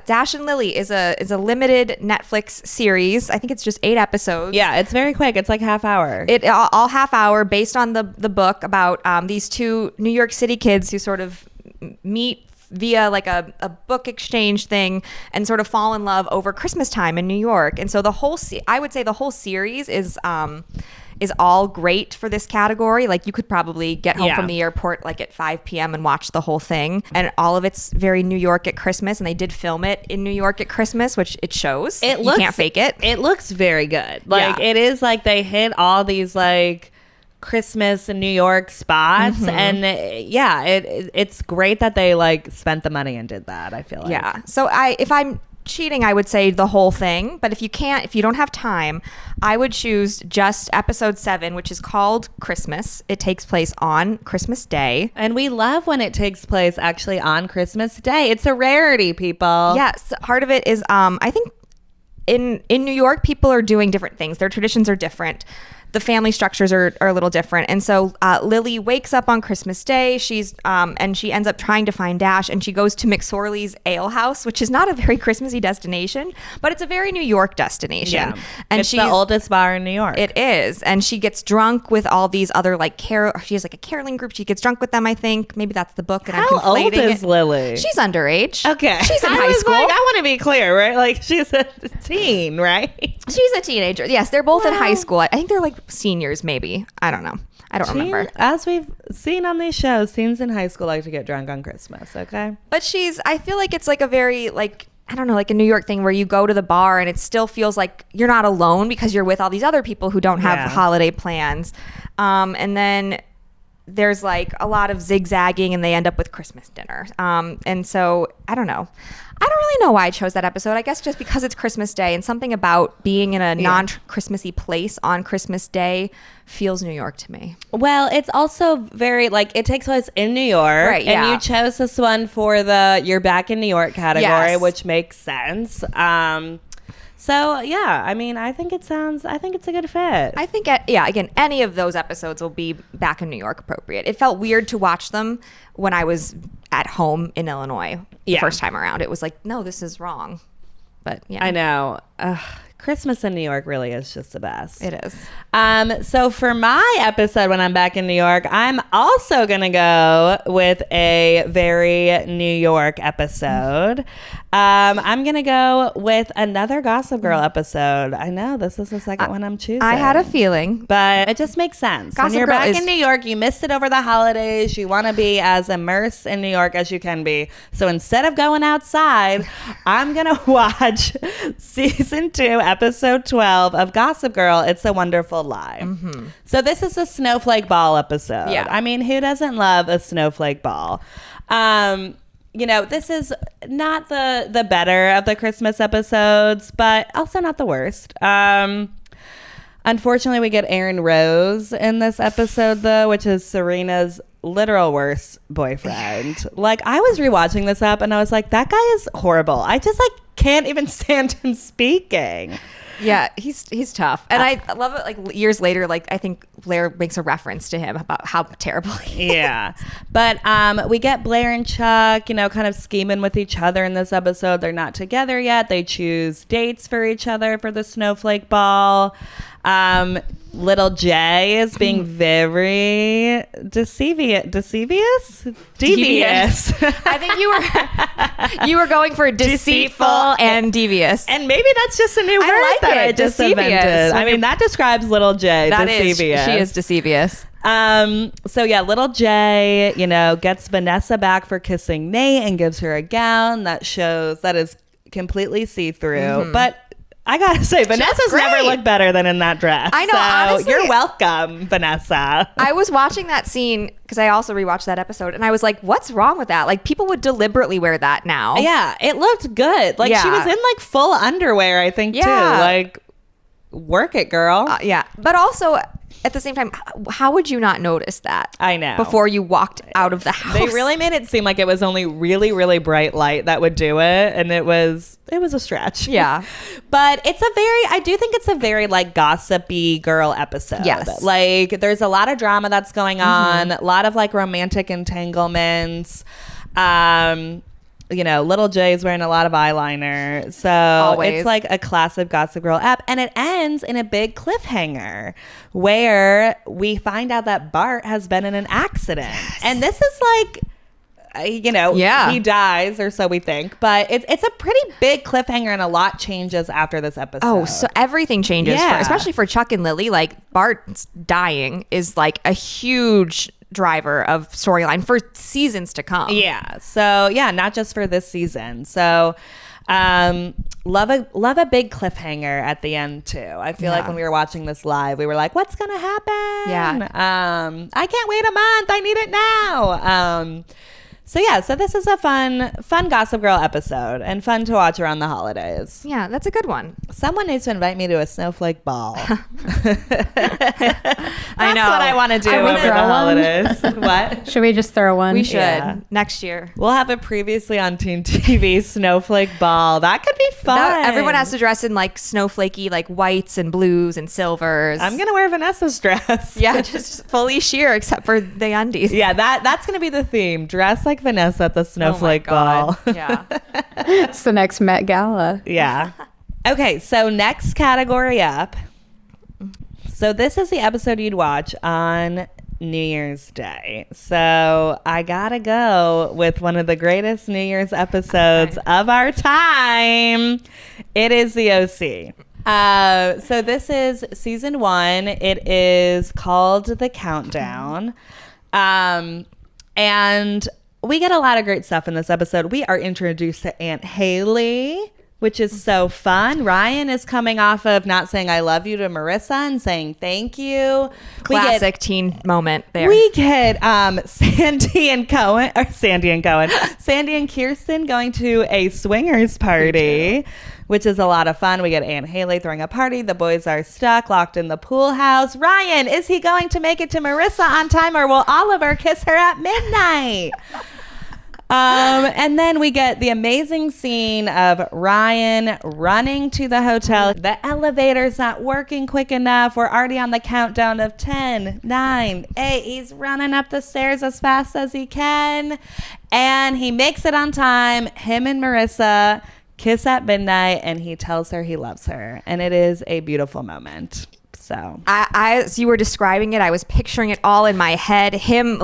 Dash and Lily is a limited Netflix series. I think it's just 8 episodes. yeah, it's very quick. It's like half hour. It all half hour based on the book about these two New York City kids who sort of meet via like a book exchange thing and sort of fall in love over Christmas time in New York. And so I would say the whole series is all great for this category. Like you could probably get home from the airport like at 5 p.m. and watch the whole thing. And all of it's very New York at Christmas. And they did film it in New York at Christmas, which it shows. You can't fake it. It looks very good. Like it is like they hit all these like Christmas in New York spots, and it's great that they like spent the money and did that. I feel like So if I'm cheating, I would say the whole thing, but if you don't have time, I would choose just episode 7, which is called Christmas. It takes place on Christmas Day. And we love when it takes place actually on Christmas Day. It's a rarity, people. Yes, part of it is I think in New York, people are doing different things. Their traditions are different. The family structures are a little different. And so Lily wakes up on Christmas Day. And she ends up trying to find Dash, and she goes to McSorley's Ale House, which is not a very Christmassy destination, but it's a very New York destination. Yeah. And it's the oldest bar in New York. It is. And she gets drunk with all these other like she has like a caroling group. She gets drunk with them, I think. Maybe that's the book, and I'm How old conflating is Lily? She's underage. Okay. She's in I high was school. Like, I want to be clear, right? Like she's a teen, right? She's a teenager. Yes, they're both in high school. I think they're like seniors, maybe. I don't know. I don't remember. As we've seen on these shows, teens in high school like to get drunk on Christmas, okay? But I feel like it's like a very like, I don't know, like a New York thing where you go to the bar and it still feels like you're not alone because you're with all these other people who don't have holiday plans. And then there's like a lot of zigzagging and they end up with Christmas dinner. And so I don't know. I don't really know why I chose that episode. I guess just because it's Christmas Day, and something about being in a non-Christmassy place on Christmas Day feels New York to me. Well, it's also very like it takes place in New York, Right, and you chose this one for the "You're Back in New York" category, Yes. which makes sense. So yeah, I mean, I think it's a good fit. I think, again, any of those episodes will be back in New York appropriate. It felt weird to watch them when I was at home in Illinois the first time around. It was like, no, this is wrong. But yeah. I know. Christmas in New York really is just the best. It is. So for my episode when I'm back in New York, I'm also going to go with a very New York episode. I'm going to go with another Gossip Girl episode. I know this is the second one I'm choosing. I had a feeling. But it just makes sense. Gossip When you're Girl back is- in New York, you missed it over the holidays. You want to be as immersed in New York as you can be. So instead of going outside, I'm going to watch season 2, episode 12 of Gossip Girl, It's a Wonderful Lie. So this is a snowflake ball episode. Yeah. I mean, who doesn't love a snowflake ball? This is not the better of the Christmas episodes, but also not the worst. Unfortunately, we get Aaron Rose in this episode, though, which is Serena's literal worst boyfriend. Like, I was rewatching this up and I was like, that guy is horrible. I just can't even stand him speaking. Yeah, he's tough. And I love it, years later, I think Blair makes a reference to him about how terrible he is. Yeah. But we get Blair and Chuck, kind of scheming with each other in this episode. They're not together yet. They choose dates for each other for the snowflake ball. Little J is being very devious. I think you were going for deceitful and devious. And maybe that's just a new word I just invented. I mean, that describes Little J. That devious. She is devious. So yeah, Little J, gets Vanessa back for kissing Nate and gives her a gown that is completely see-through. But I gotta say, Vanessa's never looked better than in that dress. I know, so honestly. You're welcome, Vanessa. I was watching that scene because I also rewatched that episode, and I was like, what's wrong with that? People would deliberately wear that now. Yeah, it looked good. She was in full underwear, I think, too. Work it, girl. Yeah. But also, at the same time, how would you not notice that? I know. Before you walked out of the house. They really made it seem like it was only really, really bright light that would do it. And it was a stretch. Yeah. But I do think it's a very gossipy girl episode. Yes. There's a lot of drama that's going on, a lot of romantic entanglements. Little J's wearing a lot of eyeliner. So Always. It's a classic Gossip Girl ep. And it ends in a big cliffhanger where we find out that Bart has been in an accident. Yes. And this is he dies, or so we think. But it's a pretty big cliffhanger, and a lot changes after this episode. Oh, so everything changes, Yeah. especially for Chuck and Lily. Bart's dying is a huge driver of storyline for seasons to come. Yeah. So yeah, not just for this season. So love a big cliffhanger at the end too. I feel like when we were watching this live, we were like, what's gonna happen? Yeah. I can't wait a month. I need it now. So this is a fun Gossip Girl episode, and fun to watch around the holidays. Yeah, that's a good one. Someone needs to invite me to a snowflake ball. I know. That's what I want to do over the holidays. What? Should we just throw one? We should. Yeah. Next year. We'll have a previously on Teen TV snowflake ball. That could be fun. Everyone has to dress in snowflakey whites and blues and silvers. I'm gonna wear Vanessa's dress. Yeah, just fully sheer except for the undies. Yeah, that's gonna be the theme. Dress like Vanessa at the snowflake ball. Yeah. It's the next Met Gala. Yeah. Okay, so next category up. So this is the episode you'd watch on New Year's Day. So I gotta go with one of the greatest New Year's episodes of our time. It is the OC. So this is season 1. It is called The Countdown. And we get a lot of great stuff in this episode. We are introduced to Aunt Haley, which is so fun. Ryan is coming off of not saying I love you to Marissa and saying thank you. Classic teen moment there. We get Sandy and Kirsten going to a swingers party, which is a lot of fun. We get Aunt Haley throwing a party. The boys are stuck, locked in the pool house. Ryan, is he going to make it to Marissa on time, or will Oliver kiss her at midnight? And then we get the amazing scene of Ryan running to the hotel. The elevator's not working quick enough. We're already on the countdown of 10, 9, 8. He's running up the stairs as fast as he can. And he makes it on time. Him and Marissa kiss at midnight, and he tells her he loves her. And it is a beautiful moment. So as you were describing it, I was picturing it all in my head. Him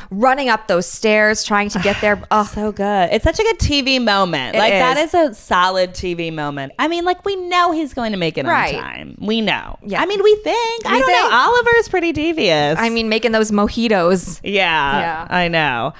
running up those stairs, trying to get there. Oh, so good. It's such a good TV moment. That is a solid TV moment. I mean, we know he's going to make it on time. We know. Yeah. I mean, we think. I don't know. Oliver's pretty devious. I mean, making those mojitos. Yeah. I know.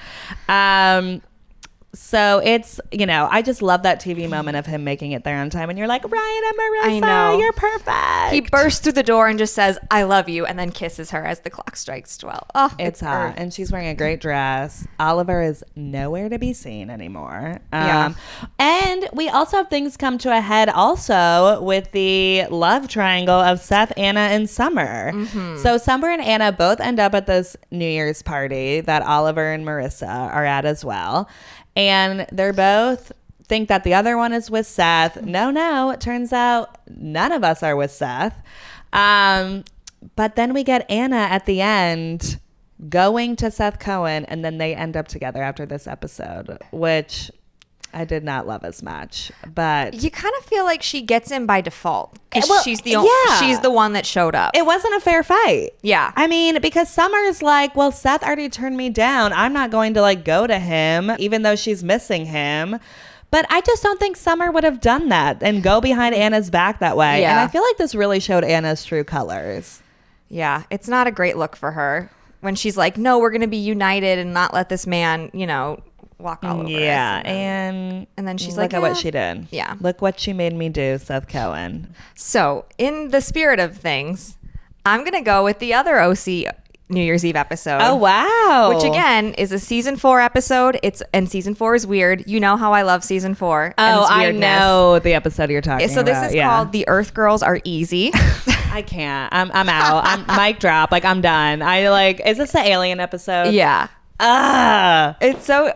So it's, I just love that TV moment of him making it there on time. And you're like, Ryan and Marissa, I know. you're perfect. He bursts through the door and just says, I love you, and then kisses her as the clock strikes 12. Oh, It's hot. And she's wearing a great dress. Oliver is nowhere to be seen anymore. Yeah. And we also have things come to a head also with the love triangle of Seth, Anna, and Summer. So Summer and Anna both end up at this New Year's party that Oliver and Marissa are at as well. And they're both think that the other one is with Seth. No, it turns out none of us are with Seth. But then we get Anna at the end going to Seth Cohen, and then they end up together after this episode, which I did not love as much. But you kind of feel like she gets in by default because Well, she's yeah. she's the one that showed up. it wasn't a fair fight. Yeah. I mean, because Summer's like, well, Seth already turned me down. I'm not going to go to him, even though she's missing him. But I just don't think Summer would have done that and go behind Anna's back that way. Yeah. And I feel like this really showed Anna's true colors. Yeah, it's not a great look for her when she's like, no, we're going to be united and not let this man, walk all over Yeah, us. and then she's look like, at what "Eh." she did. Yeah. Look what she made me do, Seth Cohen. So, in the spirit of things, I'm going to go with the other OC New Year's Eve episode. Oh, wow. Which again is a season 4 episode. And season 4 is weird. You know how I love season 4. and Oh, its I weirdness. know the episode you're talking about. So this is yeah. called The Earth Girls Are Easy. I can't. I'm out. I'm mic drop. I'm done. Is this the alien episode? Yeah. It's so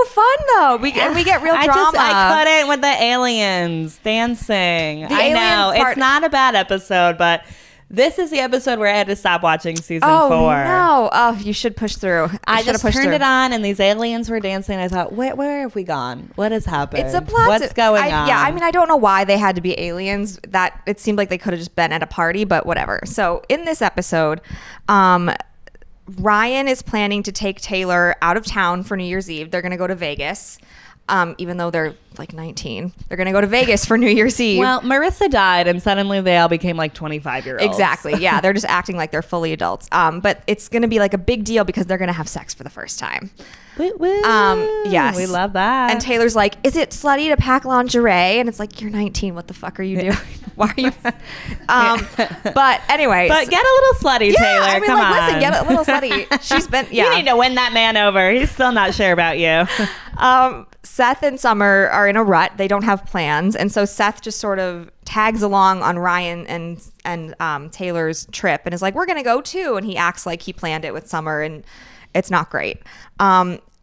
fun though. We get real drama. I couldn't with the aliens dancing. I know. alien part- It's not a bad episode, but this is the episode where I had to stop watching season 4. No. Oh, you should push through. I should've just pushed turned through. it on and these aliens were dancing. I thought, where have we gone? What has happened? It's a plot. What's going on? Yeah, I mean, I don't know why they had to be aliens. That it seemed like they could have just been at a party, but whatever. So in this episode, Ryan is planning to take Taylor out of town for New Year's Eve. They're going to go to Vegas. Even though they're 19, they're going to go to Vegas for New Year's Eve. Well, Marissa died and suddenly they all became 25-year-olds. Exactly. Yeah. They're just acting like they're fully adults. But it's going to be a big deal because they're going to have sex for the first time. Woo, woo. Yes. We love that. And Taylor's like, is it slutty to pack lingerie? And it's like, you're 19. What the fuck are you doing? Why are you? But anyways. But get a little slutty, Taylor. I mean, Come on. listen, get a little slutty. She's been, yeah. You need to win that man over. He's still not sure about you. Seth and Summer are in a rut. They don't have plans. And so Seth just sort of tags along on Ryan and Taylor's trip and is like, we're going to go too. And he acts like he planned it with Summer and it's not great.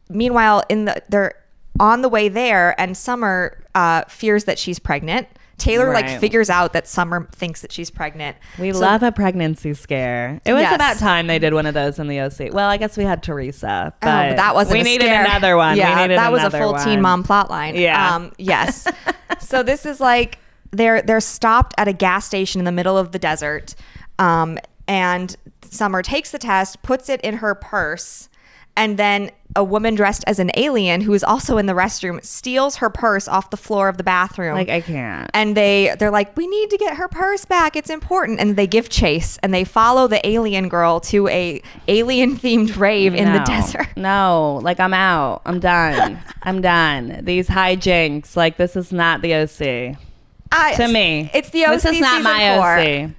Meanwhile, they're on the way there and Summer fears that she's pregnant. Taylor Right. figures out that Summer thinks that she's pregnant. We love a pregnancy scare. It was Yes. about time they did one of those in the OC. Well, I guess we had Teresa, but But that wasn't we a needed scare. another one. Yeah, we needed that was a another full one. Teen Mom plot line. Yeah. Yes. So this is they're stopped at a gas station in the middle of the desert, and Summer takes the test, puts it in her purse, and then a woman dressed as an alien who is also in the restroom steals her purse off the floor of the bathroom. I can't. And they're like, we need to get her purse back. It's important. And they give chase and they follow the alien girl to a alien themed rave in the desert. No, I'm out. I'm done. I'm done. These hijinks, this is not the OC. To me. It's the OC This is not season my 4. OC.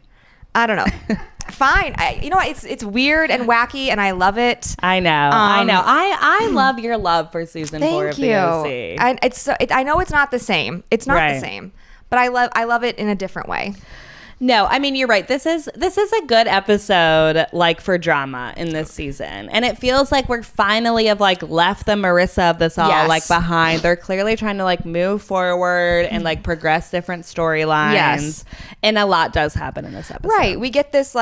I don't know. Fine. It's weird and wacky and I love it. I know. I love your love for season 4 of Thank you. the OC. And I know it's not the same. It's not the Right. same. But I love it in a different way. No, I mean, you're right. This is a good episode, for drama in this season. And it feels like we're finally left the Marissa of this all, Yes. behind. They're clearly trying to, move forward and, progress different storylines. Yes. And a lot does happen in this episode. Right. We get this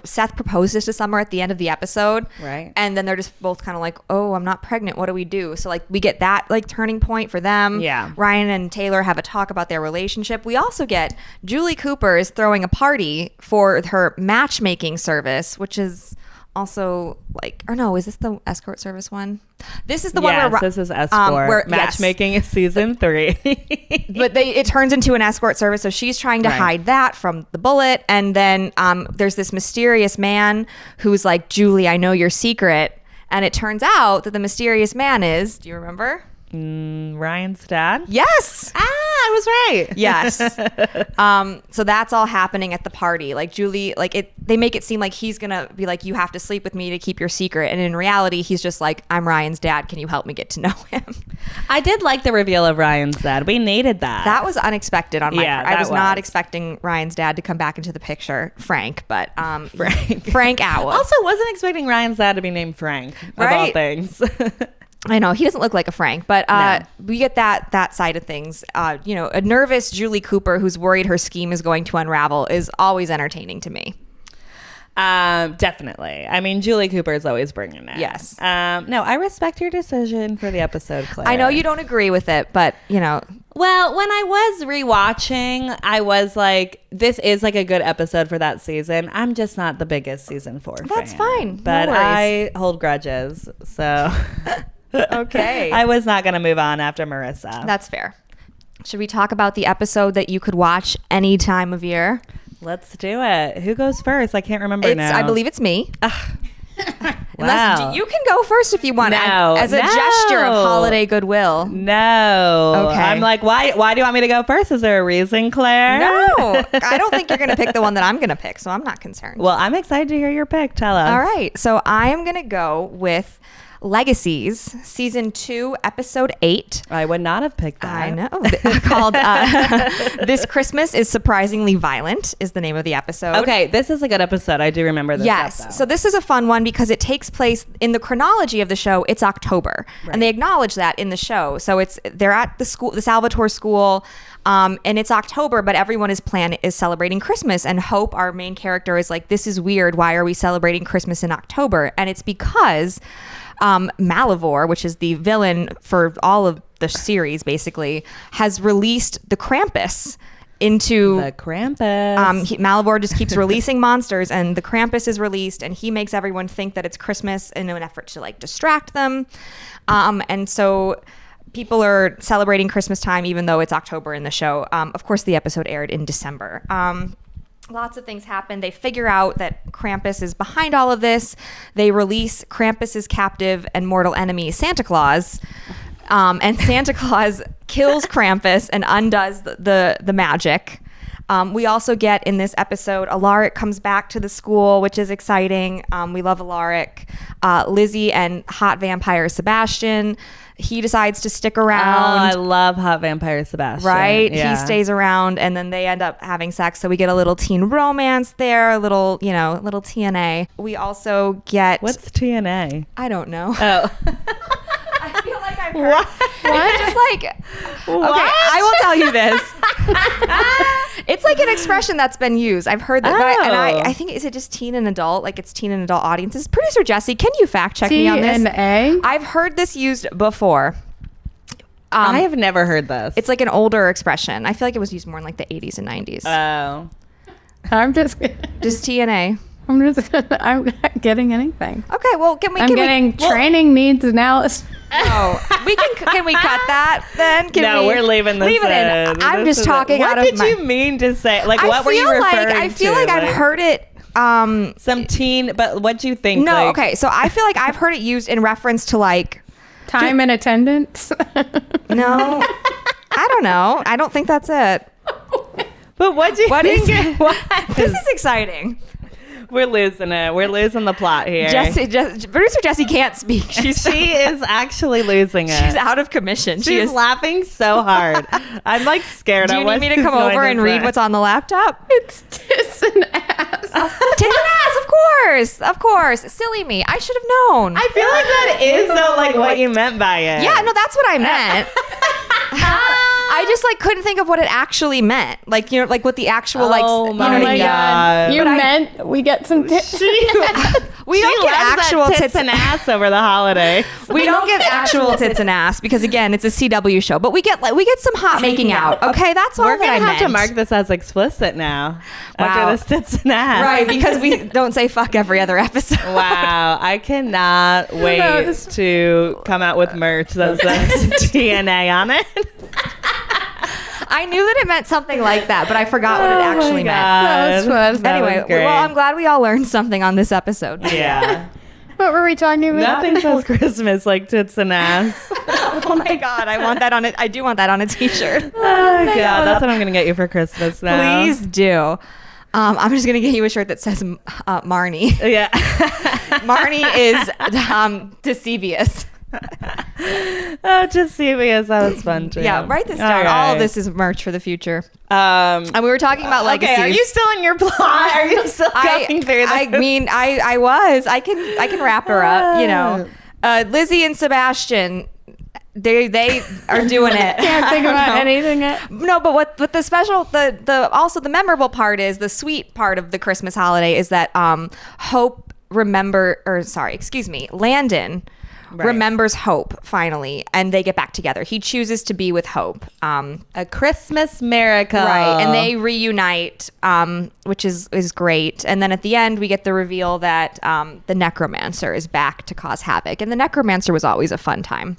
Seth proposes to Summer at the end of the episode. Right. And then they're just both kind of like, oh, I'm not pregnant. What do we do? So we get that turning point for them. Yeah. Ryan and Taylor have a talk about their relationship. We also get Julie Cooper is throwing a party for her matchmaking service, which is also is this the escort service one? This is the one where this is escort. Matchmaking is season 3. But it turns into an escort service, so she's trying to hide that from the bullet. And then there's this mysterious man who's like, Julie, I know your secret. And it turns out that the mysterious man is, do you remember? Ryan's dad? Yes. I was right. Yes. So that's all happening at the party. Like Julie, they make it seem like he's gonna be like, you have to sleep with me to keep your secret. And in reality, he's just like, I'm Ryan's dad. Can you help me get to know him? I did like the reveal of Ryan's dad. We needed that. That was unexpected on my part. I that was not expecting Ryan's dad to come back into the picture, Frank, but Frank Atwood. Also, wasn't expecting Ryan's dad to be named Frank, of all things. I know he doesn't look like a Frank, but we get that side of things. A nervous Julie Cooper who's worried her scheme is going to unravel is always entertaining to me. Definitely. I mean, Julie Cooper is always bringing it. Yes. No, I respect your decision for the episode, Claire. I know you don't agree with it, but Well, when I was rewatching, I was like, this is like a good episode for that season. I'm just not the biggest season 4 fan. That's fine. But No I hold grudges, so... Okay. I was not going to move on after Marissa. That's fair. Should we talk about the episode that you could watch any time of year? Let's do it. Who goes first? I can't remember now. I believe it's me. Wow. You can go first if you want. No, as a gesture of holiday goodwill. No. Okay. I'm like, why do you want me to go first? Is there a reason, Claire? No. I don't think you're going to pick the one that I'm going to pick, so I'm not concerned. Well, I'm excited to hear your pick. Tell us. All right. So I am going to go with Legacies, season 2, episode 8. I would not have picked that. I know. Called This Christmas is Surprisingly Violent is the name of the episode. Okay, this is a good episode. I do remember this. Yes. So this is a fun one because it takes place in the chronology of the show. It's October, and they acknowledge that in the show. So they're at the school, the Salvatore school, and it's October, but everyone is celebrating Christmas. And Hope, our main character, is like, this is weird. Why are we celebrating Christmas in October? And it's because Malivore, which is the villain for all of the series, basically, has released the Krampus into the Krampus. Malivore just keeps releasing monsters, and the Krampus is released, and he makes everyone think that it's Christmas in an effort to like distract them. And so people are celebrating Christmas time, even though it's October in the show. Of course, the episode aired in December. Lots of things happen. They figure out that Krampus is behind all of this. They release Krampus's captive and mortal enemy, Santa Claus. And Santa Claus kills Krampus and undoes the magic. We also get in this episode, Alaric comes back to the school, which is exciting. We love Alaric. Lizzie and hot vampire Sebastian. He decides to stick around. Oh, I love hot vampire Sebastian. Right? Yeah. He stays around, and then they end up having sex. So we get a little teen romance there, a little TNA. We also get... What's TNA? I don't know. Oh. I feel like I've heard... What? It's just like... Okay, I will tell you this. It's like an expression that's been used. I've heard that. But I think, is it just teen and adult? Like it's teen and adult audiences. Producer Jessie, can you fact check me on this? TNA? I've heard this used before. I have never heard this. It's like an older expression. I feel like it was used more in like the 80s and 90s. Oh. I'm just TNA. I'm not getting anything. Okay, well, can we? I'm getting training needs analysis. Oh, can we cut that then? We're leaving this. Leave it in. I'm just talking out of my... What did you mean to say? Like, what were you referring to? I feel like I've heard it. Some teen, but what do you think? No, okay. So I feel like I've heard it used in reference to like time and attendance. No, I don't know. I don't think that's it. But what think? This is exciting. We're losing it. We're losing the plot here. Producer Jessie can't speak. She is actually losing it. She's out of commission. She's laughing so hard. I'm like scared. Do you need me to come over and read what's on the laptop? It's tits and ass. Tits and ass, of course. Silly me. I should have known. I feel like that is though like what you meant by it. Yeah, no, that's what I meant. I just like couldn't think of what it actually meant. Like, you know, like what the actual like. Oh my God. God. You meant we get some tits. We don't get actual tits and ass over the holidays. We don't get actual tits and ass because again, it's a CW show. But we get some hot making out. Okay, that's all We're that I gonna have meant. to mark this as explicit now. Wow. After this tits and ass, right? Because we don't say fuck every other episode. Wow, I cannot wait to come out with merch that says TNA on it. I knew that it meant something like that, but I forgot what it actually meant. That was fun. Anyway, well, I'm glad we all learned something on this episode. Yeah. What were we talking about? Nothing says Christmas like tits and ass. Oh my God, I want that on it. I do want that on a t-shirt. Oh God, that's what I'm gonna get you for Christmas now. Please do. I'm just gonna get you a shirt that says Marnie. Yeah. Marnie is deceivious. Oh, just see me as that was fun too. Yeah, write this down. All of this is merch for the future. And we were talking about legacies. Okay, are you still in your plot? Are you still going through this? I mean, I was. I can wrap her up. You know, Lizzie and Sebastian. They are doing it. Can't think about anything. No, but what the special, the also the memorable part is the sweet part of the Christmas holiday is that Landon remembers Hope finally, and they get back together. He chooses to be with Hope. A Christmas miracle, right? And they reunite, which is great. And then at the end, we get the reveal that the necromancer is back to cause havoc. And the necromancer was always a fun time.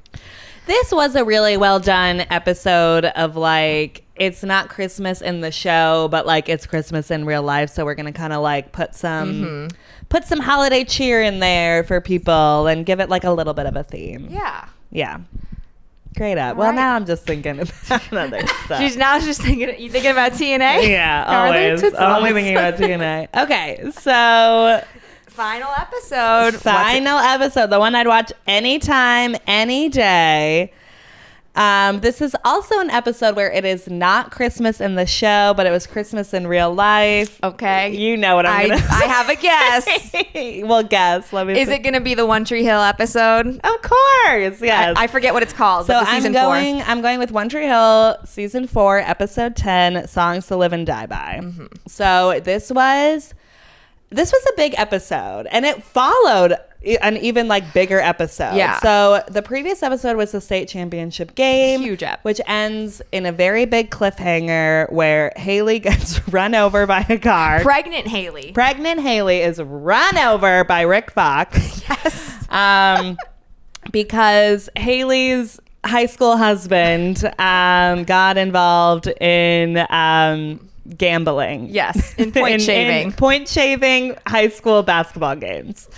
This was a really well done episode of like, it's not Christmas in the show, but like it's Christmas in real life. So we're going to kind of like put some holiday cheer in there for people and give it like a little bit of a theme. Yeah. Yeah. Great up. Well, now I'm just thinking about other stuff. She's just thinking, you thinking about TNA? Yeah, always. Only thinking about TNA. Okay, so... Final episode. The one I'd watch anytime, any day. This is also an episode where it is not Christmas in the show, but it was Christmas in real life. Okay. You know what I'm going to say. I have a guess. Well, guess. Let me Is it going to be the One Tree Hill episode? Of course, yes. I forget what it's called. So but season 4. I'm going with One Tree Hill, season 4, episode 10, Songs to Live and Die By. Mm-hmm. So this was a big episode, and it followed an even like bigger episode. Yeah. So the previous episode was the state championship game, Huge ep. which ends in a very big cliffhanger where Haley gets run over by a car. Pregnant Haley is run over by Rick Fox. Yes. Because Haley's high school husband got involved in gambling. Yes, in point shaving. In point shaving high school basketball games.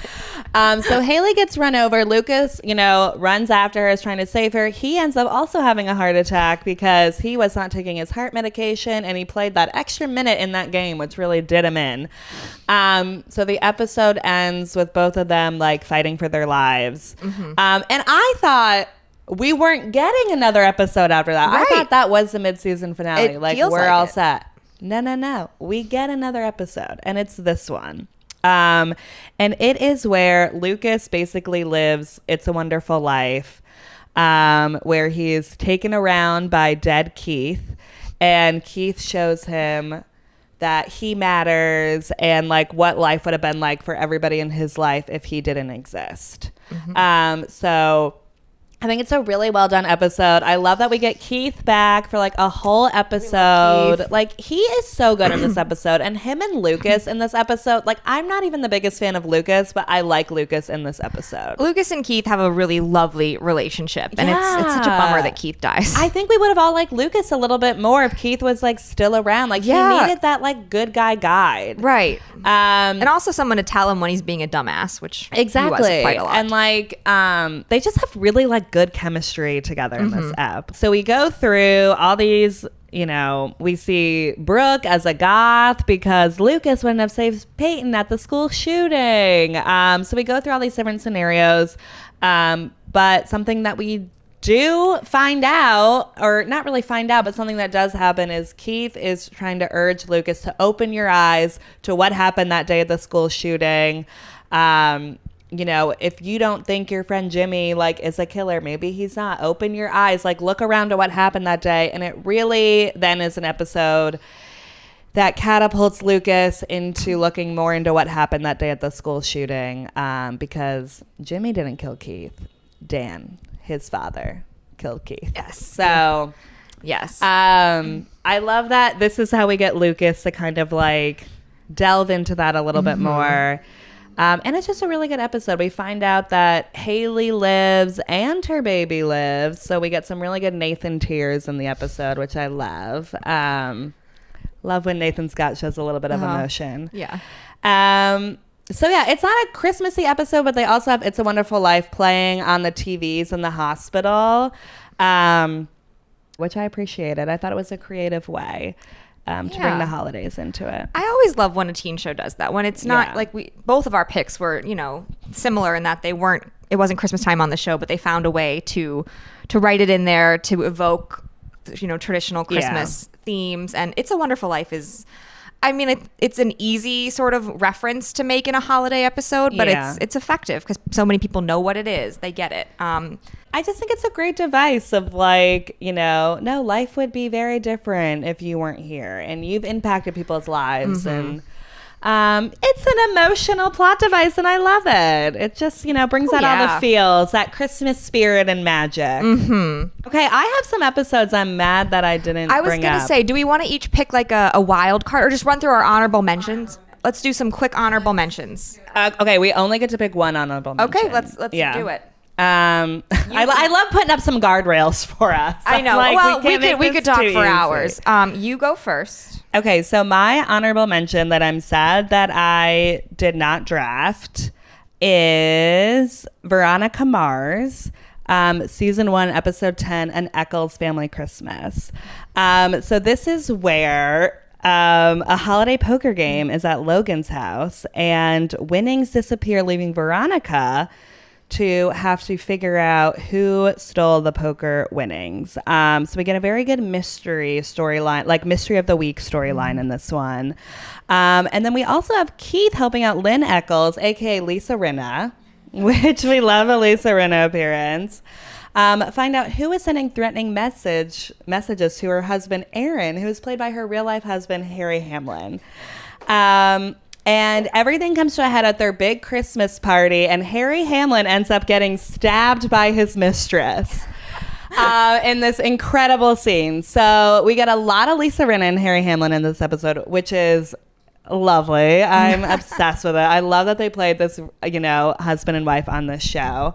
So Haley gets run over. Lucas, runs after her, is trying to save her. He ends up also having a heart attack because he was not taking his heart medication, and he played that extra minute in that game, which really did him in. So the episode ends with both of them like fighting for their lives. Mm-hmm. And I thought we weren't getting another episode after that. Right. I thought that was the mid-season finale. It like feels we're like all it. set. No. We get another episode, and it's this one. And it is where Lucas basically lives It's a Wonderful Life, where he's taken around by dead Keith, and Keith shows him that he matters and like what life would have been like for everybody in his life if he didn't exist. Mm-hmm. So I think it's a really well done episode. I love that we get Keith back for like a whole episode. Like he is so good in this episode, and him and Lucas in this episode. Like I'm not even the biggest fan of Lucas, but I like Lucas in this episode. Lucas and Keith have a really lovely relationship, and it's such a bummer that Keith dies. I think we would have all liked Lucas a little bit more if Keith was like still around. Like he needed that like good guy guide, right? And also someone to tell him when he's being a dumbass, which exactly. he was quite a lot. And like they just have really like good chemistry together in this ep. So we go through all these, we see Brooke as a goth because Lucas wouldn't have saved Peyton at the school shooting. So we go through all these different scenarios. But something that we do find out, or not really find out, but something that does happen is Keith is trying to urge Lucas to open your eyes to what happened that day at the school shooting. If you don't think your friend Jimmy like is a killer, maybe he's not. Open your eyes, like look around to what happened that day. And it really then is an episode that catapults Lucas into looking more into what happened that day at the school shooting, because Jimmy didn't kill Keith. Dan, his father, killed Keith. Yes. So, yes. I love that this is how we get Lucas to kind of like delve into that a little bit more. And it's just a really good episode. We find out that Haley lives and her baby lives. So we get some really good Nathan tears in the episode, which I love. Love when Nathan Scott shows a little bit of emotion. Yeah. So yeah, it's not a Christmassy episode, but they also have It's a Wonderful Life playing on the TVs in the hospital, which I appreciated. I thought it was a creative way to bring the holidays into it. I always love when a teen show does that. When it's not like both of our picks were, similar in that it wasn't Christmas time on the show, but they found a way to write it in there to evoke, traditional Christmas themes. And It's a Wonderful Life is, it's an easy sort of reference to make in a holiday episode, but it's effective because so many people know what it is. They get it. I just think it's a great device of no, life would be very different if you weren't here, and you've impacted people's lives. And it's an emotional plot device, and I love it. It just, brings out all the feels, that Christmas spirit and magic. Okay, I have some episodes I'm mad that I didn't I was going to say, do we want to each pick like a wild card or just run through our honorable mentions? Let's do some quick honorable mentions. Okay, we only get to pick one honorable mention. Okay, let's do it. I love putting up some guardrails for us. I know. Well, we could talk for hours. You go first. Okay, so my honorable mention that I'm sad that I did not draft is Veronica Mars, season 1, episode 10, An Eccles Family Christmas. So this is where a holiday poker game is at Logan's house, and winnings disappear, leaving Veronica to have to figure out who stole the poker winnings. So we get a very good mystery storyline, like mystery of the week storyline in this one. And then we also have Keith helping out Lynn Eccles, aka Lisa Rinna, which we love a Lisa Rinna appearance. Find out who is sending threatening messages to her husband Aaron, who is played by her real life husband Harry Hamlin. And everything comes to a head at their big Christmas party, and Harry Hamlin ends up getting stabbed by his mistress in this incredible scene. So we get a lot of Lisa Rinna and Harry Hamlin in this episode, which is lovely. I'm obsessed with it. I love that they played this, husband and wife on this show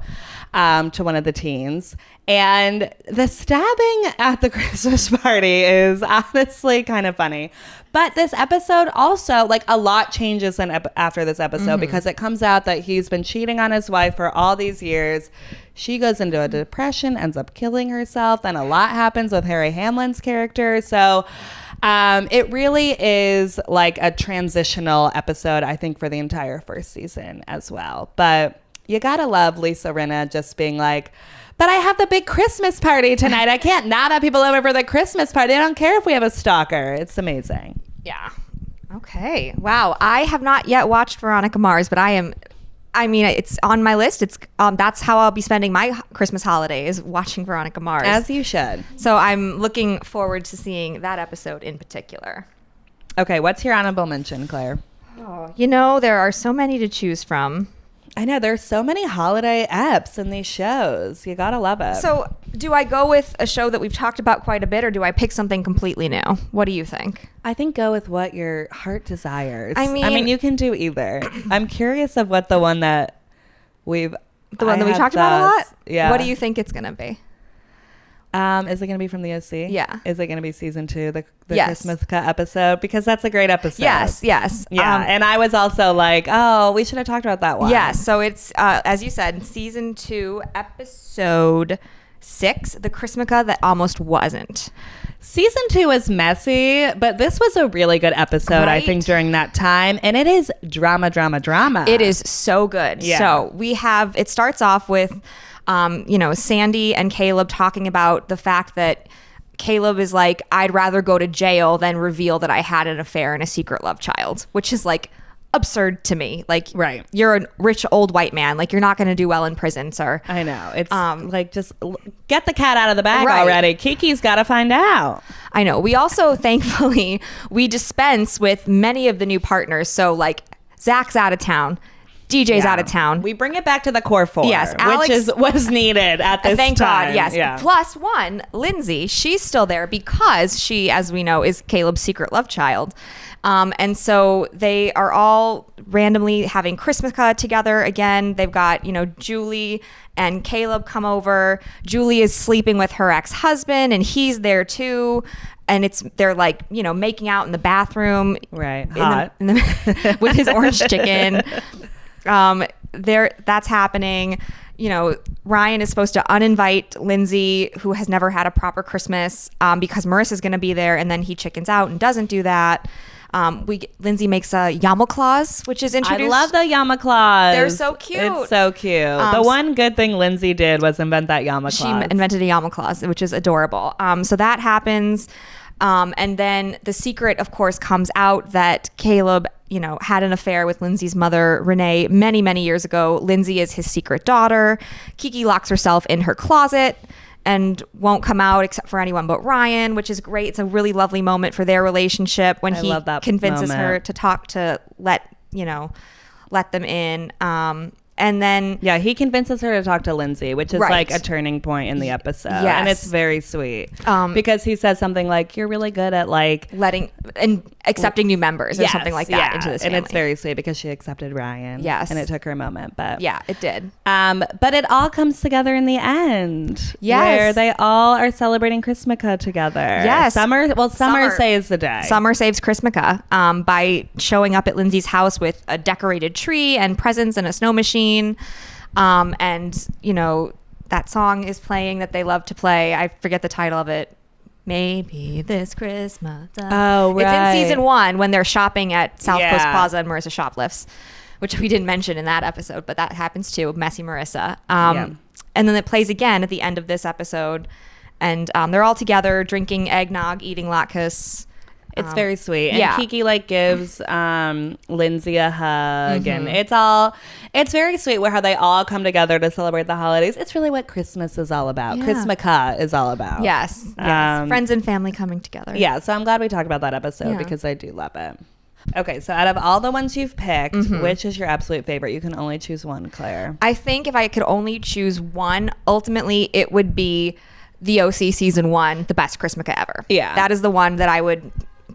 to one of the teens. And the stabbing at the Christmas party is honestly kind of funny. But this episode also, a lot changes after this episode because it comes out that he's been cheating on his wife for all these years. She goes into a depression, ends up killing herself. Then a lot happens with Harry Hamlin's character. So it really is like a transitional episode, I think, for the entire first season as well. But you gotta love Lisa Rinna just being like, but I have the big Christmas party tonight. I can't not have people over for the Christmas party. I don't care if we have a stalker. It's amazing. Yeah. Okay. Wow. I have not yet watched Veronica Mars, but it's on my list. It's that's how I'll be spending my Christmas holidays, watching Veronica Mars. As you should. So I'm looking forward to seeing that episode in particular. Okay. What's your honorable mention, Claire? Oh, there are so many to choose from. I know there's so many holiday eps in these shows. You gotta love it. So do I go with a show that we've talked about quite a bit, or do I pick something completely new? What do you think? I think go with what your heart desires. I mean, you can do either. I'm curious of what the one that we talked about a lot. Yeah. What do you think it's gonna be? Is it going to be from the OC? Yeah. Is it going to be season 2, the Yes. Chrismukah episode? Because that's a great episode. Yes. Yeah. And I was also like, oh, we should have talked about that one. Yes. So it's, as you said, season 2, episode 6, the Chrismukah that almost wasn't. Season 2 is messy, but this was a really good episode, I think, during that time. And it is drama. It is so good. Yeah. So it starts off with, Sandy and Caleb talking about the fact that Caleb is like, I'd rather go to jail than reveal that I had an affair and a secret love child, which is absurd to me. Right. You're a rich old white man. You're not going to do well in prison, sir. I know. It's just get the cat out of the bag already. Kiki's got to find out. I know. We also, thankfully, we dispense with many of the new partners. So Zach's out of town. DJ's out of town. We bring it back to the core 4, yes, Alex, which was needed at this thank time. God, yes. Yeah. Plus one, Lindsay, she's still there because she, as we know, is Caleb's secret love child. And so they are all randomly having Chrismukah together again. They've got, Julie and Caleb come over. Julie is sleeping with her ex-husband, and he's there too. And they're making out in the bathroom. Right. Hot. With his orange chicken. That's happening. You know, Ryan is supposed to uninvite Lindsay, who has never had a proper Christmas, because Marissa's going to be there, and then he chickens out and doesn't do that. Lindsay makes a Yama Claus, which is introduced. I love the Yama Claus. They're so cute. It's so cute. The one good thing Lindsay did was invent that Yama Claus. She invented a Yama Claus, which is adorable. So that happens. And then the secret, of course, comes out that Caleb, had an affair with Lindsay's mother, Renee, many, many years ago. Lindsay is his secret daughter. Kiki locks herself in her closet and won't come out except for anyone but Ryan, which is great. It's a really lovely moment for their relationship when he convinces her to talk to let them in. And then he convinces her to talk to Lindsay, which is like a turning point in the episode. Yes. And it's very sweet. Because he says something like, you're really good at like letting and accepting new members or something like that into this family. And it's very sweet because she accepted Ryan. Yes. And it took her a moment, but yeah, it did. But it all comes together in the end. Yes. Where they all are celebrating Chrismukah together. Yes. Summer saves the day. Summer saves Chrismukah by showing up at Lindsay's house with a decorated tree and presents and a snow machine. And that song is playing that they love to play. I forget the title of it. Maybe this Christmas. Oh, right. It's in season 1 when they're shopping at South Coast Plaza and Marissa shoplifts, which we didn't mention in that episode, but that happens too. Messy Marissa. And then it plays again at the end of this episode, and they're all together drinking eggnog, eating latkes. It's very sweet. And Kiki gives Lindsay a hug, and it's very sweet how they all come together to celebrate the holidays. It's really what Christmas is all about. Yeah. Chrismukah is all about. Yes. Friends and family coming together. Yeah, so I'm glad we talked about that episode because I do love it. Okay, so out of all the ones you've picked, which is your absolute favorite? You can only choose one, Claire. I think if I could only choose one, ultimately it would be the OC season 1, the best Chrismukah ever. Yeah. That is the one that I would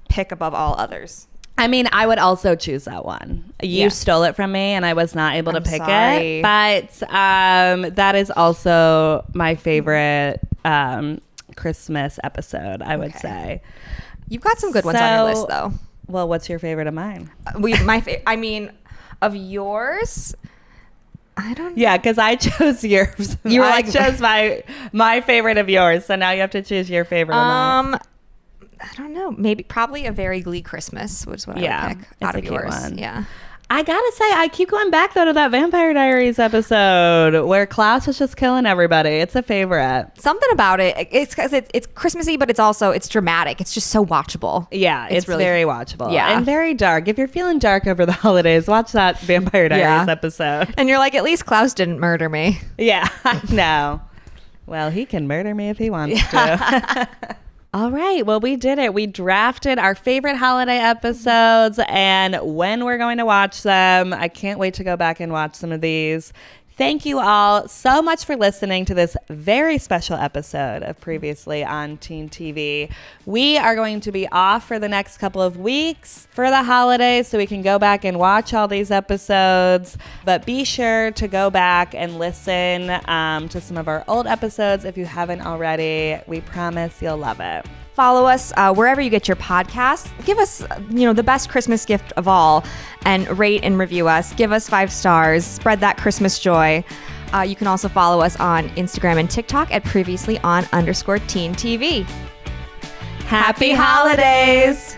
pick above all others. I mean, I would also choose that one. You stole it from me and I was not able to pick it. But that is also my favorite Christmas episode, I would say. You've got some good ones on your list, though. Well, what's your favorite of mine? Of yours, I don't know. Yeah, because I chose yours. I chose my favorite of yours. So now you have to choose your favorite of mine. I don't know. Probably A Very Glee Christmas was what I would pick out of yours. One. Yeah. I gotta say, I keep going back though to that Vampire Diaries episode where Klaus was just killing everybody. It's a favorite. Something about it. It's because it's Christmassy, but it's dramatic. It's just so watchable. Yeah, it's really, very watchable. Yeah, and very dark. If you're feeling dark over the holidays, watch that Vampire Diaries episode. And you're like, at least Klaus didn't murder me. Yeah, I know. Well, he can murder me if he wants to. All right. Well, we did it. We drafted our favorite holiday episodes and when we're going to watch them. I can't wait to go back and watch some of these. Thank you all so much for listening to this very special episode of Previously on Teen TV. We are going to be off for the next couple of weeks for the holidays so we can go back and watch all these episodes. But be sure to go back and listen to some of our old episodes if you haven't already. We promise you'll love it. Follow us wherever you get your podcasts. Give us, the best Christmas gift of all and rate and review us. Give us 5 stars. Spread that Christmas joy. You can also follow us on Instagram and TikTok at previously on _teen TV. Happy holidays!